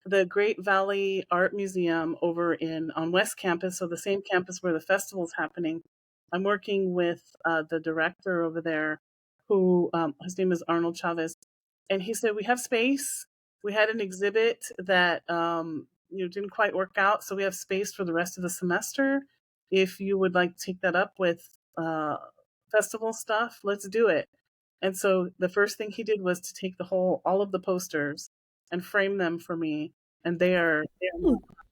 The Great Valley Art Museum over on West Campus, so the same campus where the festival's happening. I'm working with the director over there, who his name is Arnold Chavez, and he said we have space. We had an exhibit that didn't quite work out, so we have space for the rest of the semester. If you would like to take that up with festival stuff, let's do it. And so the first thing he did was to take all of the posters and frame them for me. And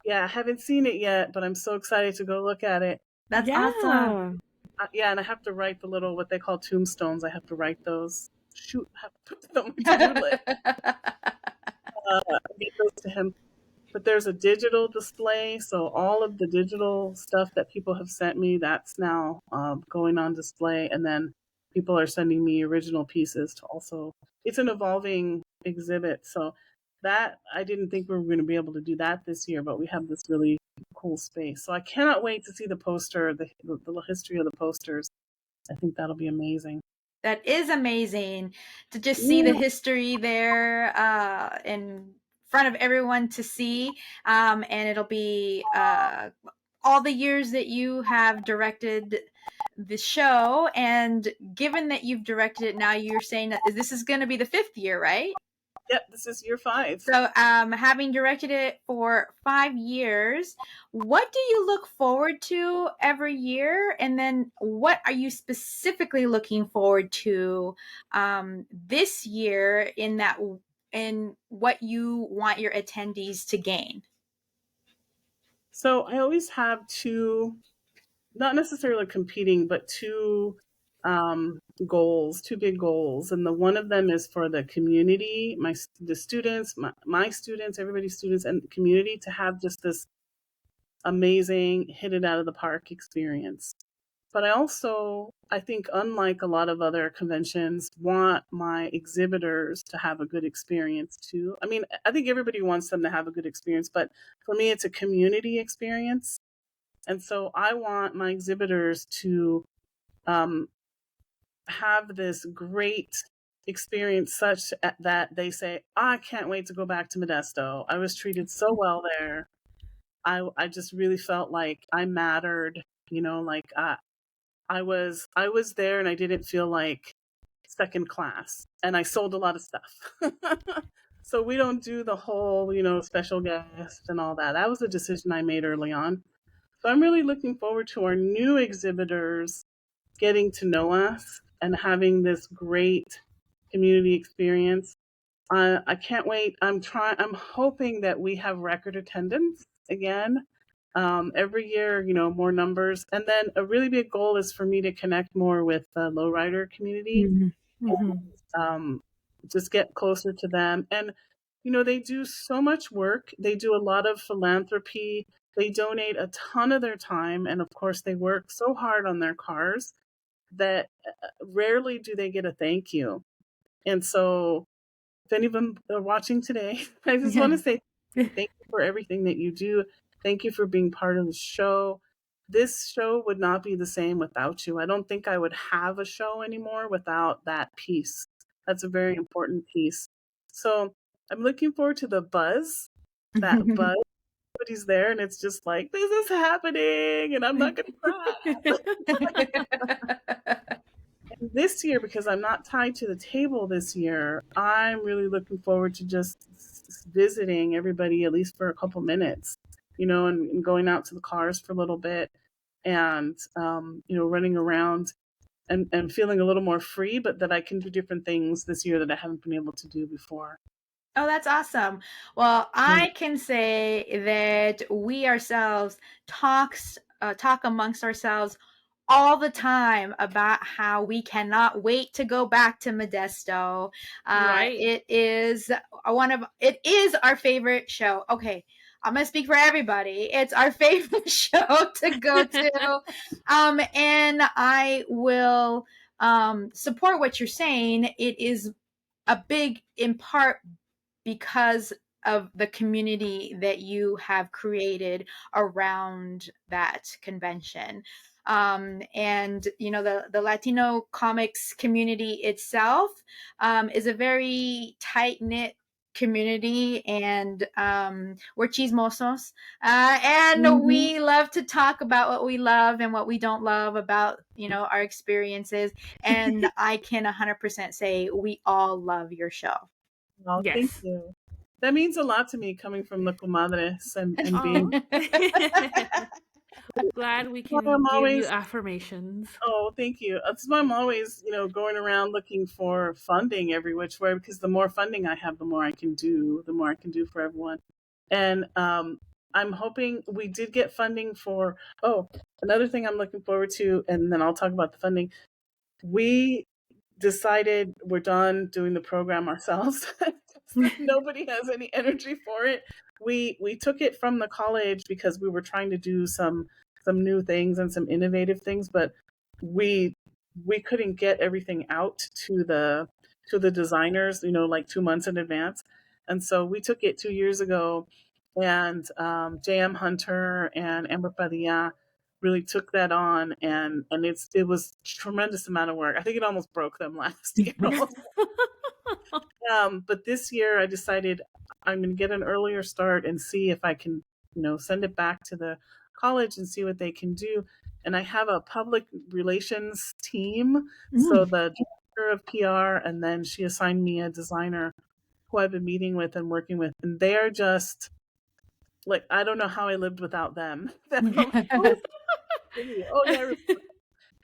yeah, I haven't seen it yet, but I'm so excited to go look at it.
That's awesome.
Yeah, and I have to write the little, what they call tombstones. I have to write those. Shoot, I have to put them on my to-do list. Get those to him. But there's a digital display, so all of the digital stuff that people have sent me, that's now going on display. And then people are sending me original pieces to also. It's an evolving exhibit, so that I didn't think we were going to be able to do that this year, but we have this really cool space. So I cannot wait to see the poster, the history of the posters. I think that'll be amazing.
That is amazing to just see the history there in front of everyone to see. And it'll be all the years that you have directed the show. And given that you've directed it now, you're saying that this is going to be the 5th year, right?
Yep, this is year 5.
So having directed it for 5 years, what do you look forward to every year? And then what are you specifically looking forward to this year in what you want your attendees to gain?
So I always have two, not necessarily competing, but two goals, two big goals. And one of them is for the community, the students, my students, everybody's students, and the community to have just this amazing hit it out of the park experience. But I think unlike a lot of other conventions, want my exhibitors to have a good experience too. I mean, I think everybody wants them to have a good experience, but for me, it's a community experience. And so I want my exhibitors to have this great experience such that they say, I can't wait to go back to Modesto. I was treated so well there. I just really felt like I mattered, like I was there and I didn't feel like second class, and I sold a lot of stuff. So we don't do the whole, special guest and all that. That was a decision I made early on. So I'm really looking forward to our new exhibitors getting to know us and having this great community experience. I can't wait. I'm hoping that we have record attendance again. Every year, more numbers. And then a really big goal is for me to connect more with the lowrider community. And, just get closer to them. And, they do so much work. They do a lot of philanthropy. They donate a ton of their time. And of course, they work so hard on their cars that rarely do they get a thank you. And so if any of them are watching today, I just want to say thank you for everything that you do. Thank you for being part of the show. This show would not be the same without you. I don't think I would have a show anymore without that piece. That's a very important piece. So I'm looking forward to the buzz, that buzz. Everybody's there and it's just like, this is happening and I'm not going to cry. This year, because I'm not tied to the table this year, I'm really looking forward to just visiting everybody at least for a couple minutes, and going out to the cars for a little bit and, running around. and feeling a little more free, but that I can do different things this year that I haven't been able to do before.
Oh, that's awesome. Well,
Yeah.
I can say that we ourselves talk amongst ourselves all the time about how we cannot wait to go back to Modesto.
Right.
It is our favorite show. Okay, I'm gonna speak for everybody. It's our favorite show to go to, and I will support what you're saying. It is a big, in part, because of the community that you have created around that convention. And the Latino comics community itself is a very tight knit community, and we're chismosos, and
Mhm.
we love to talk about what we love and what we don't love about our experiences. And I can 100% say we all love your show.
Well, thank
Yes.
you. That means a lot to me coming from the comadres and being.
Oh. Glad we
That's why
can
I'm
give you
always.
affirmations.
Oh, thank you. That's why I'm always, going around looking for funding every which way, because the more funding I have, the more I can do, the more I can do for everyone. And I'm hoping we did get funding for. Oh, another thing I'm looking forward to, and then I'll talk about the funding. We decided we're done doing the program ourselves. Nobody has any energy for it. We took it from the college because we were trying to do some new things and some innovative things, but we we couldn't get everything out to the designers, like 2 months in advance. And so we took it 2 years ago, and J.M. Hunter and Amber Padilla really took that on, and it was tremendous amount of work. I think it almost broke them last year. But this year I decided I'm going to get an earlier start and see if I can, send it back to the college and see what they can do. And I have a public relations team. So the director of PR, and then she assigned me a designer who I've been meeting with and working with. And they're just like, I don't know how I lived without them. I'm like, oh yeah, I remember.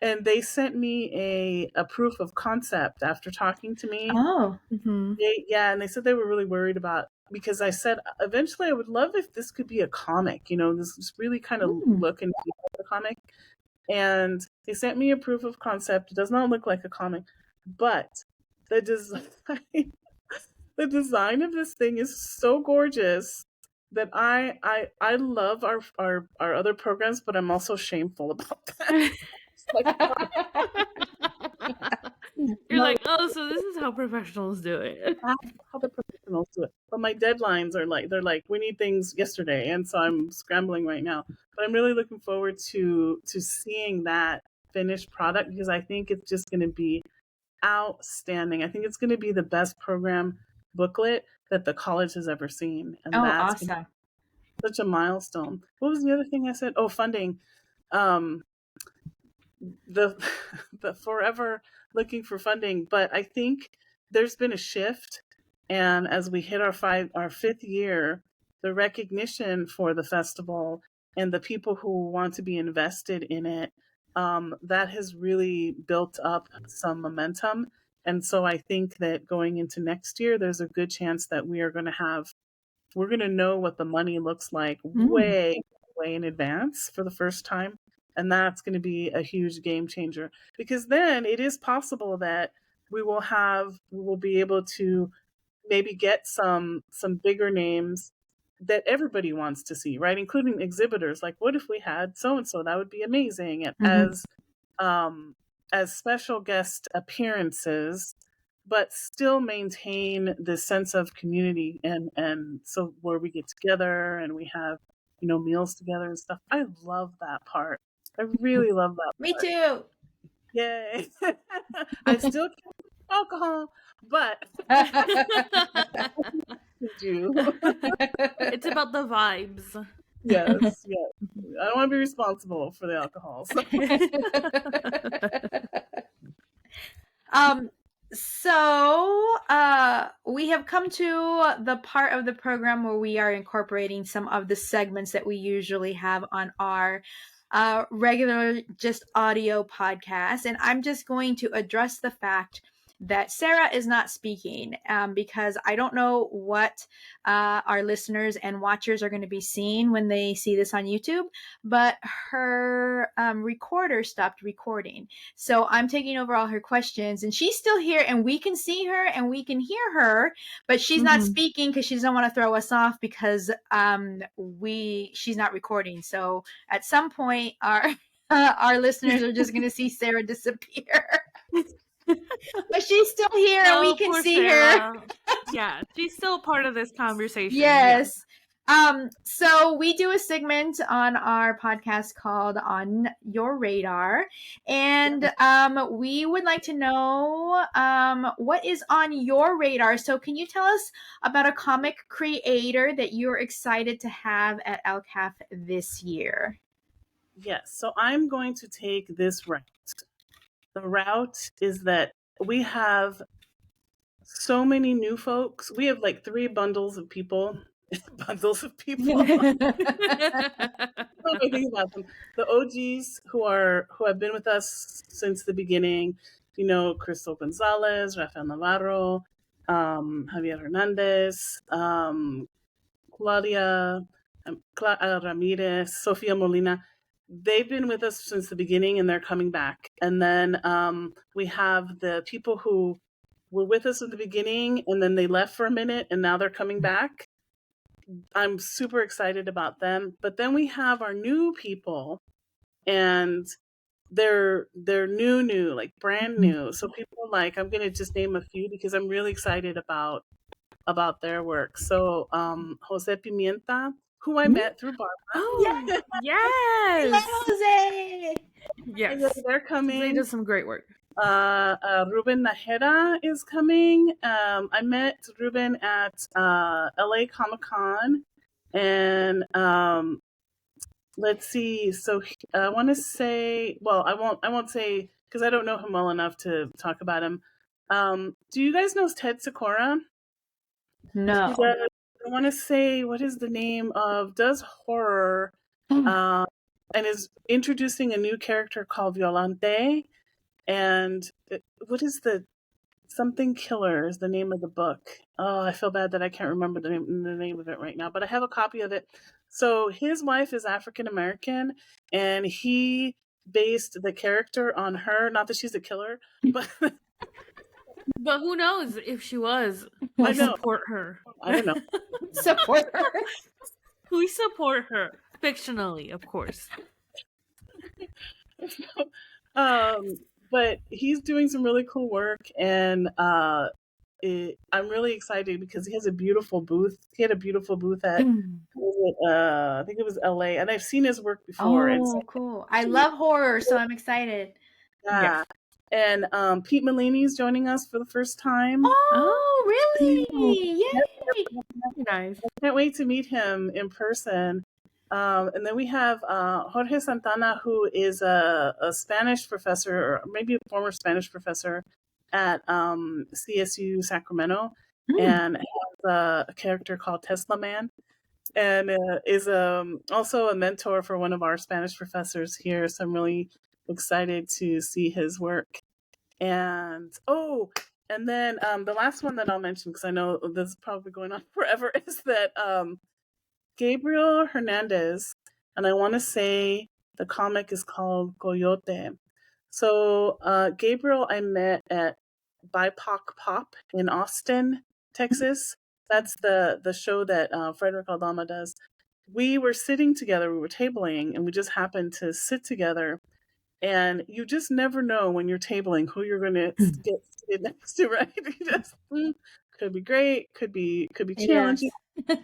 And they sent me a proof of concept after talking to me.
Oh.
Mm-hmm.
Yeah, and they said they were really worried about, because I said eventually I would love if this could be a comic, this really kind of look and feel like a comic. And they sent me a proof of concept. It does not look like a comic, but the design the design of this thing is so gorgeous that I love our other programs, but I'm also shameful about that. It's like,
You're
no,
like, oh, so this is how professionals do it.
how the professionals do it. But my deadlines are like, they're like, we need things yesterday, and so I'm scrambling right now. But I'm really looking forward to seeing that finished product, because I think it's just going to be outstanding. I think it's going to be the best program booklet that the college has ever seen, and
Oh,
that's gonna
awesome.
be such a milestone. What was the other thing I said? Oh, funding. Um, the the forever looking for funding, but I think there's been a shift, and as we hit our fifth year, the recognition for the festival and the people who want to be invested in it, that has really built up some momentum. And so I think that going into next year, there's a good chance that we're going to know what the money looks like way, way in advance for the first time. And that's going to be a huge game changer, because then it is possible that we will be able to maybe get some bigger names that everybody wants to see, right? Including exhibitors. Like, what if we had so and so? That would be amazing. And um, as special guest appearances, but still maintain this sense of community, and so where we get together and we have meals together and stuff. I love that part. I really love that
Me
part.
too.
Yay! I still can't drink alcohol, but do.
It's about the vibes.
Yes, yes. I don't want to be responsible for the alcohol. So.
um so we have come to the part of the program where we are incorporating some of the segments that we usually have on our regular just audio podcast. And I'm just going to address the fact that Sarah is not speaking because I don't know what our listeners and watchers are going to be seeing when they see this on YouTube, but her recorder stopped recording. So I'm taking over all her questions, and she's still here, and we can see her and we can hear her, but she's not speaking because she doesn't want to throw us off because she's not recording. So at some point, our listeners are just going to see Sarah disappear. But she's still here and we can see her.
Yeah, she's still part of this conversation.
Yes. So we do a segment on our podcast called On Your Radar. And we would like to know what is on your radar. So can you tell us about a comic creator that you're excited to have at LCAF this year?
Yes. So I'm going to take this route. The route is that we have so many new folks. We have like 3 bundles of people. Bundles of people. I think about them. The OGs who have been with us since the beginning. You know, Crystal Gonzalez, Rafael Navarro, Javier Hernandez, Claudia Ramirez, Sofia Molina. They've been with us since the beginning and they're coming back. And then we have the people who were with us at the beginning and then they left for a minute and now they're coming back. I'm super excited about them. But then we have our new people and they're new, like brand new. So people are like, I'm going to just name a few because I'm really excited about their work. So Jose Pimienta, who I met through Barbara.
Oh, yes.
Jose!
Yes.
They're coming.
They do some great work.
Ruben Najera is coming. I met Ruben at LA Comic Con, and let's see. So I want to say, well, I won't say because I don't know him well enough to talk about him. Do you guys know Ted Sikora?
No.
I want to say, what is the name of? Does horror, and is introducing a new character called Violante. And what is something killer is the name of the book. Oh, I feel bad that I can't remember the name of it right now, but I have a copy of it. So his wife is African American, and he based the character on her. Not that she's a killer, but
but who knows if she was?
I know.
Support her.
I don't know.
Support her.
We support her fictionally, of course.
But he's doing some really cool work, and I'm really excited because he has a beautiful booth. He had a beautiful booth at I think it was LA, and I've seen his work before.
Oh, cool! I love horror, so I'm excited.
Yeah. And Pete Malini's joining us for the first time.
Oh, really? Yay!
Nice.
I can't wait to meet him in person. And then we have Jorge Santana, who is a Spanish professor, or maybe a former Spanish professor at CSU Sacramento, and has a character called Tesla Man, and is also a mentor for one of our Spanish professors here. So I'm really excited to see his work. And and then the last one that I'll mention, because I know this is probably going on forever, is that Gabriel Hernandez, and I want to say the comic is called Coyote. So Gabriel I met at BIPOC Pop in Austin, Texas. That's the show that Frederick Aldama does. We were sitting together, we were tabling, and we just happened to sit together. And you just never know when you're tabling who you're going to get seated next to, right? You just, could be great, could be challenging.
Yes.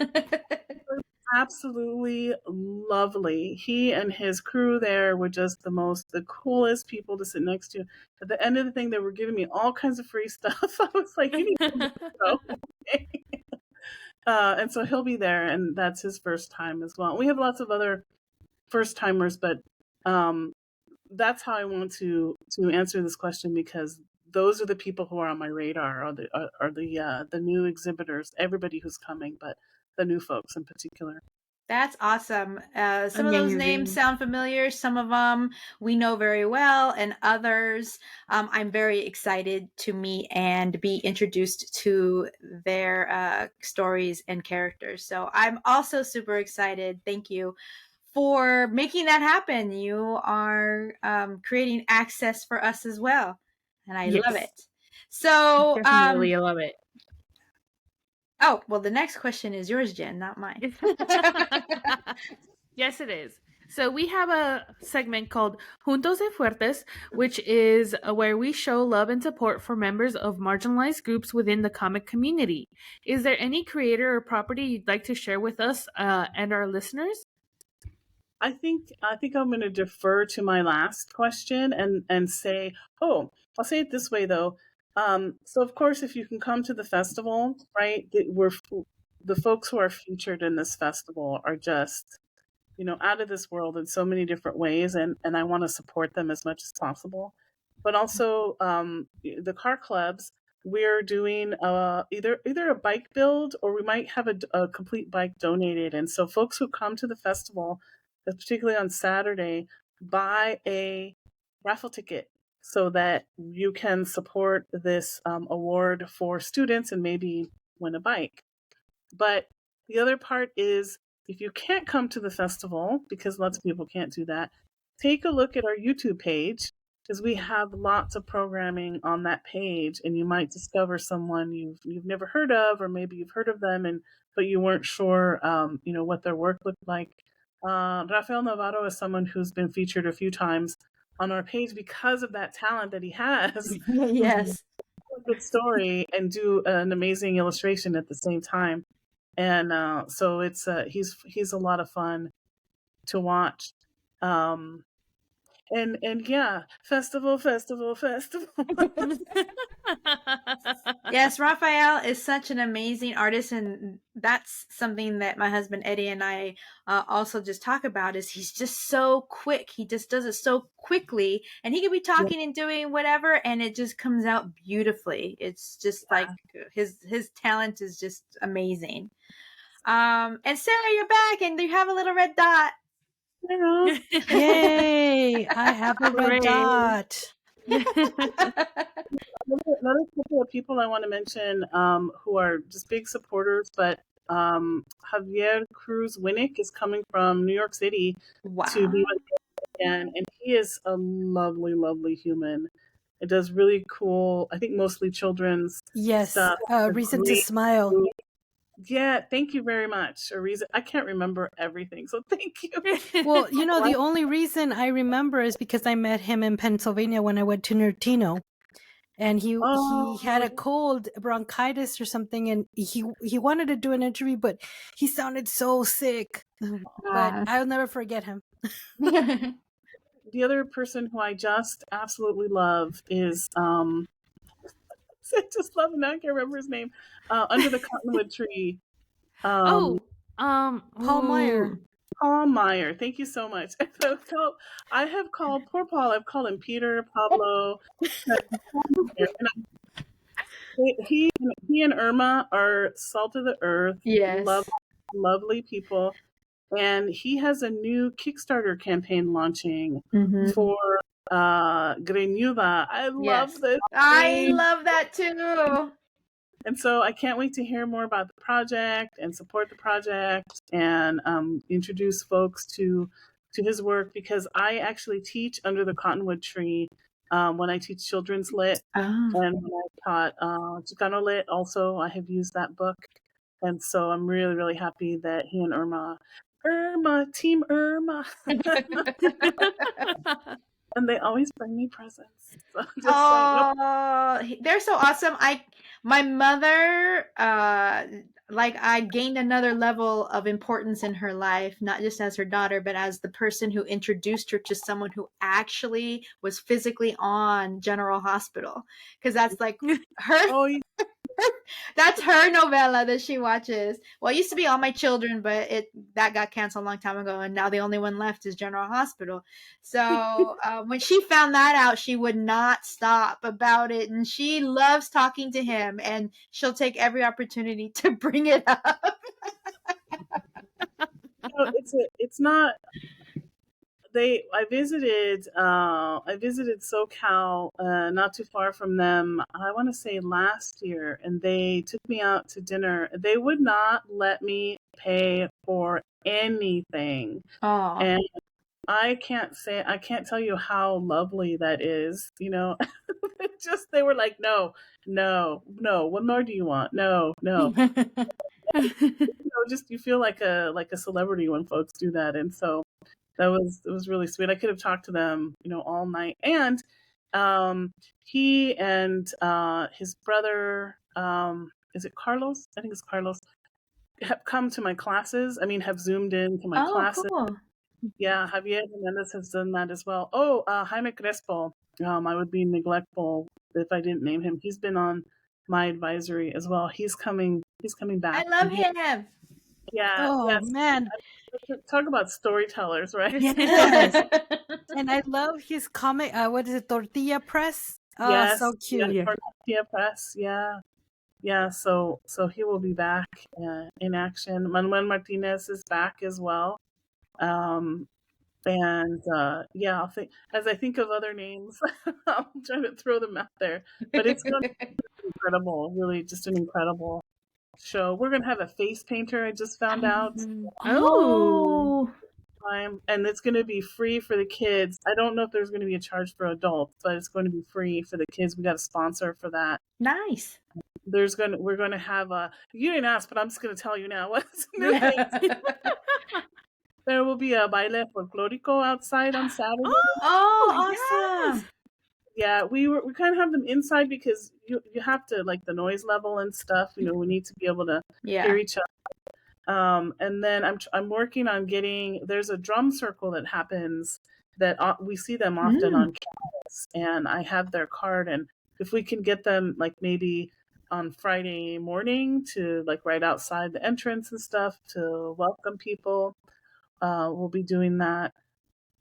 Absolutely lovely. He and his crew there were just the coolest people to sit next to. At the end of the thing, they were giving me all kinds of free stuff. I was like, you need to go. And so he'll be there, and that's his first time as well. We have lots of other first timers, but that's how I want to answer this question, because those are the people who are on my radar, are the new exhibitors, everybody who's coming, but the new folks in particular.
That's awesome. Some of those names
Amazing.
sound familiar. Some of them we know very well, and others I'm very excited to meet and be introduced to their stories and characters. So I'm also super excited. Thank you for making that happen. You are creating access for us as well, and I love
Yes.
it. So,
Definitely love it.
oh, well, the next question is yours, Jen, not mine.
Yes, it is. So we have a segment called Juntos y Fuertes, which is where we show love and support for members of marginalized groups within the comic community. Is there any creator or property you'd like to share with us and our listeners?
I think I'm going to defer to my last question and say, oh, I'll say it this way though. So of course, if you can come to the festival, right? The folks who are featured in this festival are just, out of this world in so many different ways, and I want to support them as much as possible. But also, the car clubs, we're doing either a bike build, or we might have a complete bike donated. And so folks who come to the festival, particularly on Saturday, buy a raffle ticket so that you can support this award for students and maybe win a bike. But the other part is, if you can't come to the festival, because lots of people can't do that, take a look at our YouTube page, because we have lots of programming on that page, and you might discover someone you've never heard of, or maybe you've heard of them, but you weren't sure what their work looked like. Rafael Navarro is someone who's been featured a few times on our page because of that talent that he has.
Yes.
A good story and do an amazing illustration at the same time. And so it's he's a lot of fun to watch. And yeah, festival.
Yes, Raphael is such an amazing artist, and that's something that my husband Eddie and I also just talk about. Is he's just so quick. He just does it so quickly, and he could be
Yeah.
talking and doing whatever, and it just comes out beautifully. It's just like his talent is just amazing. And Sarah, you're back, and you have a little red dot.
Sarah.
Yay! I have a red
Hooray.
dot.
Another couple of people I want to mention who are just big supporters, but Javier Cruz Winnick is coming from New York City
Wow.
to be with us again, and he is a lovely, lovely human. It does really cool, I think mostly children's
Yes,
stuff.
reason to smile.
Yeah, thank you very much, Ariza. I can't remember everything, so thank you.
Well, the only reason I remember is because I met him in Pennsylvania when I went to Nertino. And he had a cold, bronchitis or something, and he wanted to do an interview, but he sounded so sick. But I'll never forget him.
The other person who I just absolutely love is I just love him. I can't remember his name. Under the Cottonwood Tree.
Paul Meyer.
Paul Meyer. Thank you so much. I have called poor Paul. I've called him Peter, Pablo. He and Irma are salt of the earth.
Yes.
Lovely people. And he has a new Kickstarter campaign launching for Grenuda. I love this.
I love that too.
And so I can't wait to hear more about the project and support the project and introduce folks to his work, because I actually teach under the Cottonwood Tree when I teach children's lit. And when I taught Chicano lit also, I have used that book. And so I'm really, really happy that he and Team Irma. And they always bring me presents. So
they're so awesome. My mother, I gained another level of importance in her life, not just as her daughter, but as the person who introduced her to someone who actually was physically on General Hospital. Because that's like her. That's her novella that she watches. Well, it used to be All My Children, but that got canceled a long time ago, and now the only one left is General Hospital. So when she found that out, she would not stop about it, and she loves talking to him, and she'll take every opportunity to bring it up.
it's not. I visited SoCal, not too far from them. I want to say last year, and they took me out to dinner. They would not let me pay for anything,
Oh.
and I can't tell you how lovely that is. They were like, no, no, no. What more do you want? No, no. Just you feel like a celebrity when folks do that, and so it was really sweet. I could have talked to them, all night. And he and his brother, is it Carlos? I think it's Carlos. Have come to my classes. I mean, have zoomed in to my
Oh,
classes.
cool.
Yeah, Javier Hernandez has done that as well. Oh, Jaime Crespo. I would be neglectful if I didn't name him. He's been on my advisory as well. He's coming back.
I love
And
him.
yeah,
Oh
yes.
man,
Talk about storytellers, right?
yes. And I love his comic. What is it, Tortilla Press? Oh,
Yes,
so cute.
yeah, Tortilla Press, yeah, yeah. So he will be back in action. Manuel Martinez is back as well. Um, and yeah, as I think of other names, I'm trying to throw them out there. But it's going to be incredible, really, just an incredible show. We're going to have a face painter. I just found out.
Oh.
And it's going to be free for the kids. I don't know if there's going to be a charge for adults, but it's going to be free for the kids. We got a sponsor for that.
Nice.
We're going to have you didn't ask, but I'm just going to tell you now what's new things. There will be a baile folklorico outside on Saturday.
Oh, awesome.
Yeah, we kind of have them inside because you have to, like, the noise level and stuff. We need to be able to hear each other. And then I'm working on there's a drum circle that happens that we see them often on campus, and I have their card, and if we can get them, like, maybe on Friday morning to, like, right outside the entrance and stuff to welcome people, we'll be doing that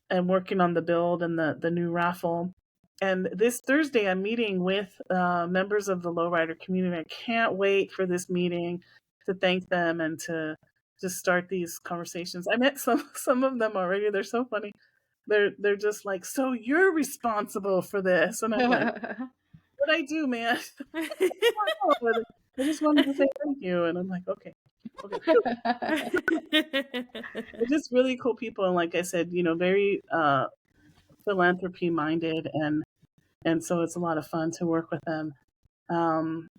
and working on the build and the new raffle. And this Thursday, I'm meeting with members of the lowrider community. I can't wait for this meeting to thank them and to just start these conversations. I met some of them already. They're so funny. They're just like, so you're responsible for this, and I'm like, what I do, man? I just wanted to say thank you, and I'm like, okay. They're just really cool people, and like I said, very philanthropy minded, and so it's a lot of fun to work with them.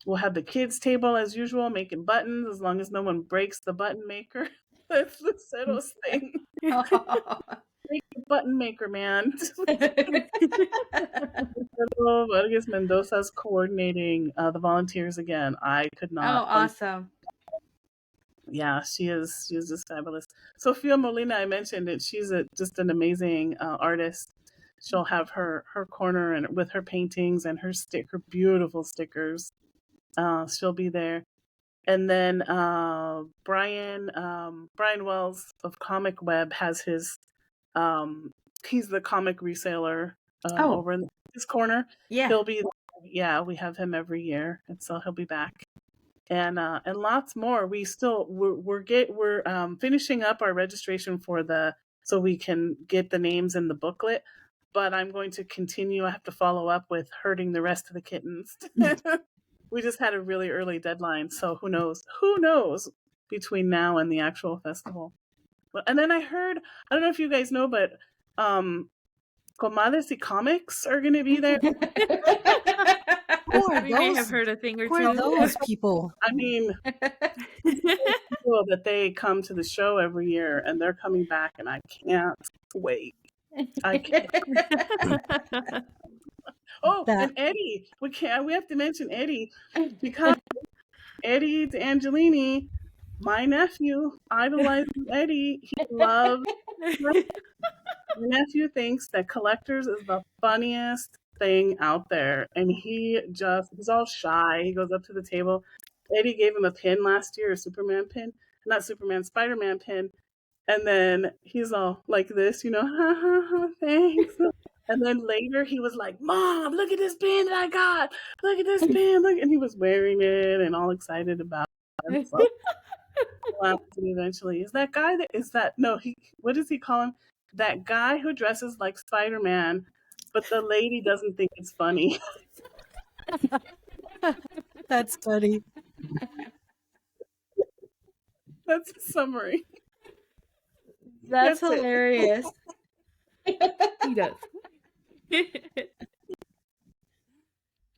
We'll have the kids table as usual, making buttons, as long as no one breaks the button maker. That's the Ceros thing. Break the button maker, man. Vargas Mendoza's coordinating the volunteers again. I could not.
Oh, awesome.
Yeah, she is just fabulous. Sofia Molina, I mentioned it. She's just an amazing artist. She'll have her corner and with her paintings and her beautiful stickers. She'll be there. And then Brian Wells of Comic Web has his he's the comic reseller over in his corner.
Yeah.
He'll be we have him every year, and so he'll be back. And lots more. We're finishing up our registration so we can get the names in the booklet. But I'm going to continue. I have to follow up with herding the rest of the kittens. We just had a really early deadline, so who knows? Who knows between now and the actual festival? And then I heard, I don't know if you guys know, but Comadres y Comics are going to be there.
We may have heard a thing or
Who are
two.
those people?
I mean, people that they come to the show every year, and they're coming back, and I can't wait. I can't. And Eddie, we have to mention Eddie, because Eddie D'Angelini, my nephew, idolizes Eddie. He loves. My nephew thinks that collectors is the funniest thing out there, and he's all shy. He goes up to the table. Eddie gave him a pin last year, a Spider-Man pin, and then he's all like this, ha ha ha, thanks. And then later he was like, Mom, look at this pin that I got. Look at this pin. Look. And he was wearing it and all excited about it. So laugh at me eventually. Is that guy that is that no, he what does he call him? That guy who dresses like Spider-Man, but the lady doesn't think it's funny.
That's funny.
That's a summary.
That's
That's it.
hilarious.
He does.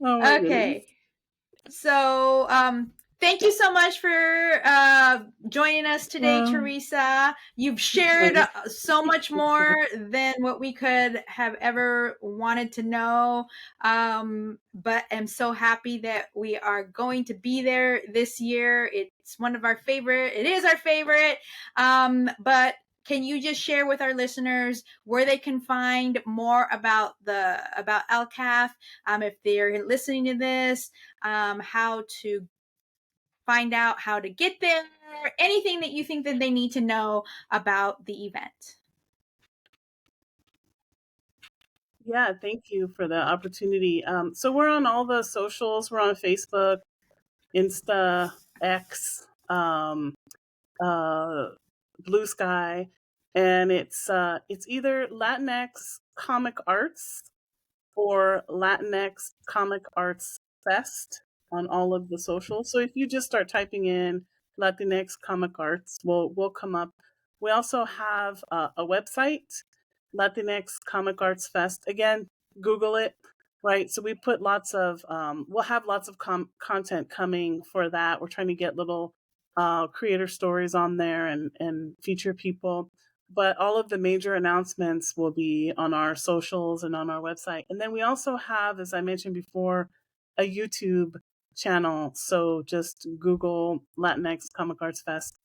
Oh my goodness.
Okay. So, thank you so much for joining us today, Theresa. You've shared so much more than what we could have ever wanted to know. But I'm so happy that we are going to be there this year. It's one of our favorite. It is our favorite. But can you just share with our listeners where they can find more about LCAF? If they're listening to this, how to find out how to get there, anything that you think that they need to know about the event.
Yeah, thank you for the opportunity. So we're on all the socials. We're on Facebook, Insta, X, Blue Sky, and it's either Latinx Comic Arts or Latinx Comic Arts Fest on all of the socials. So if you just start typing in Latinx Comic Arts, we'll come up. We also have a website, Latinx Comic Arts Fest. Again, Google it. Right, so we put lots of we'll have lots of content coming for that. We're trying to get little creator stories on there and feature people. But all of the major announcements will be on our socials and on our website. And then we also have, as I mentioned before, a YouTube channel. So just Google Latinx Comic Arts Fest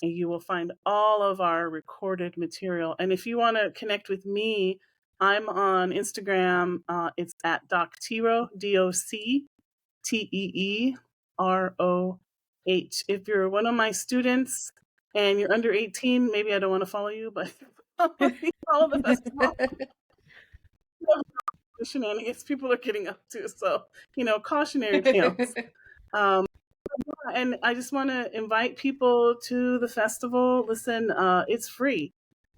and you will find all of our recorded material. And if you want to connect with me, I'm on Instagram. It's at Docteeroh, DocTeeroh. If you're one of my students and you're under 18, maybe I don't want to follow you, but follow the festival. The shenanigans people are getting up to. So, cautionary tales. And I just want to invite people to the festival. Listen, it's free.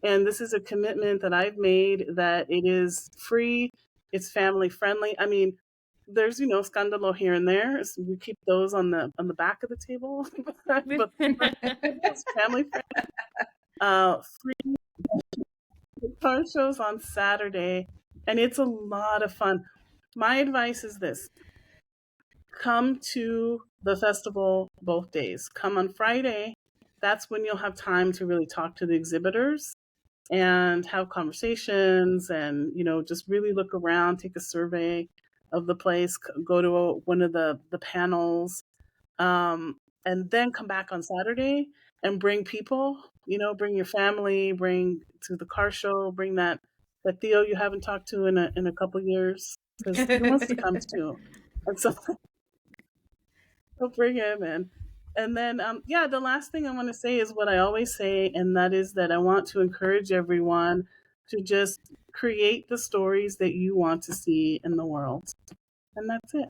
And this is a commitment that I've made that it is free. It's family friendly. I mean, there's, scandalo here and there. So we keep those on the back of the table. But it's family friendly. Free car shows on Saturday. And it's a lot of fun. My advice is this. Come to the festival both days. Come on Friday. That's when you'll have time to really talk to the exhibitors and have conversations and, just really look around, take a survey of the place, go to one of the panels, and then come back on Saturday and bring people, bring your family, bring to the car show, bring that Theo you haven't talked to in a couple years because he wants to come too. And so I'll bring him in. And then, the last thing I want to say is what I always say, and that is that I want to encourage everyone to just create the stories that you want to see in the world. And that's it.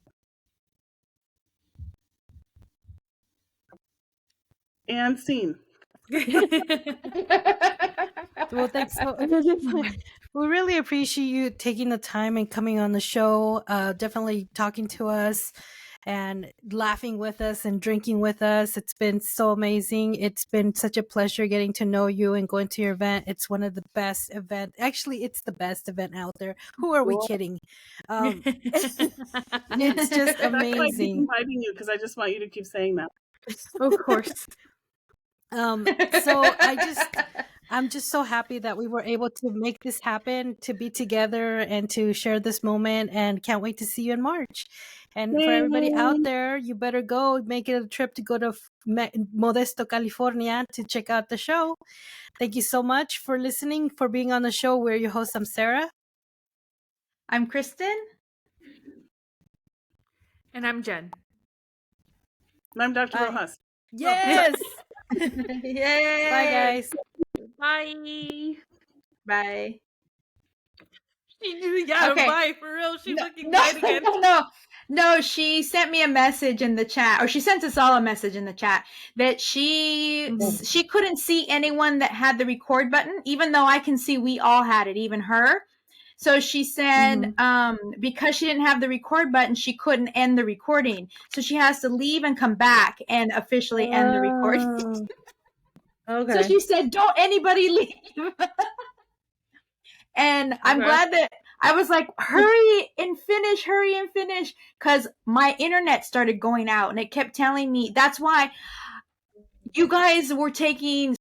And scene.
Well, thanks. We really appreciate you taking the time and coming on the show. Definitely talking to us and laughing with us and drinking with us. It's been so amazing. It's been such a pleasure getting to know you and going to your event. It's one of the best events. Actually, it's the best event out there. Who are we kidding? It's just
That's why I keep
amazing.
inviting you because I just want you to keep saying that.
Of course.
So I'm just so happy that we were able to make this happen, to be together and to share this moment, and can't wait to see you in March. And for everybody out there, you better go make it a trip to go to Modesto, California to check out the show. Thank you so much for listening, for being on the show. We're your hosts. I'm Sarah.
I'm Kristen.
And I'm Jen.
And I'm Dr. Rojas.
Yes!
Yay!
Bye, guys.
Bye.
Bye.
Yeah,
Okay.
bye. For real. She's looking
no,
right again.
No. No, she sent me a message in the chat, or she sent us all a message in the chat that she couldn't see anyone that had the record button, even though I can see we all had it, even her. So she said because she didn't have the record button, she couldn't end the recording. So she has to leave and come back and officially end the recording.
Okay.
So she said, "Don't anybody leave." And I'm glad that I was like, hurry and finish, because my internet started going out and it kept telling me. That's why you guys were taking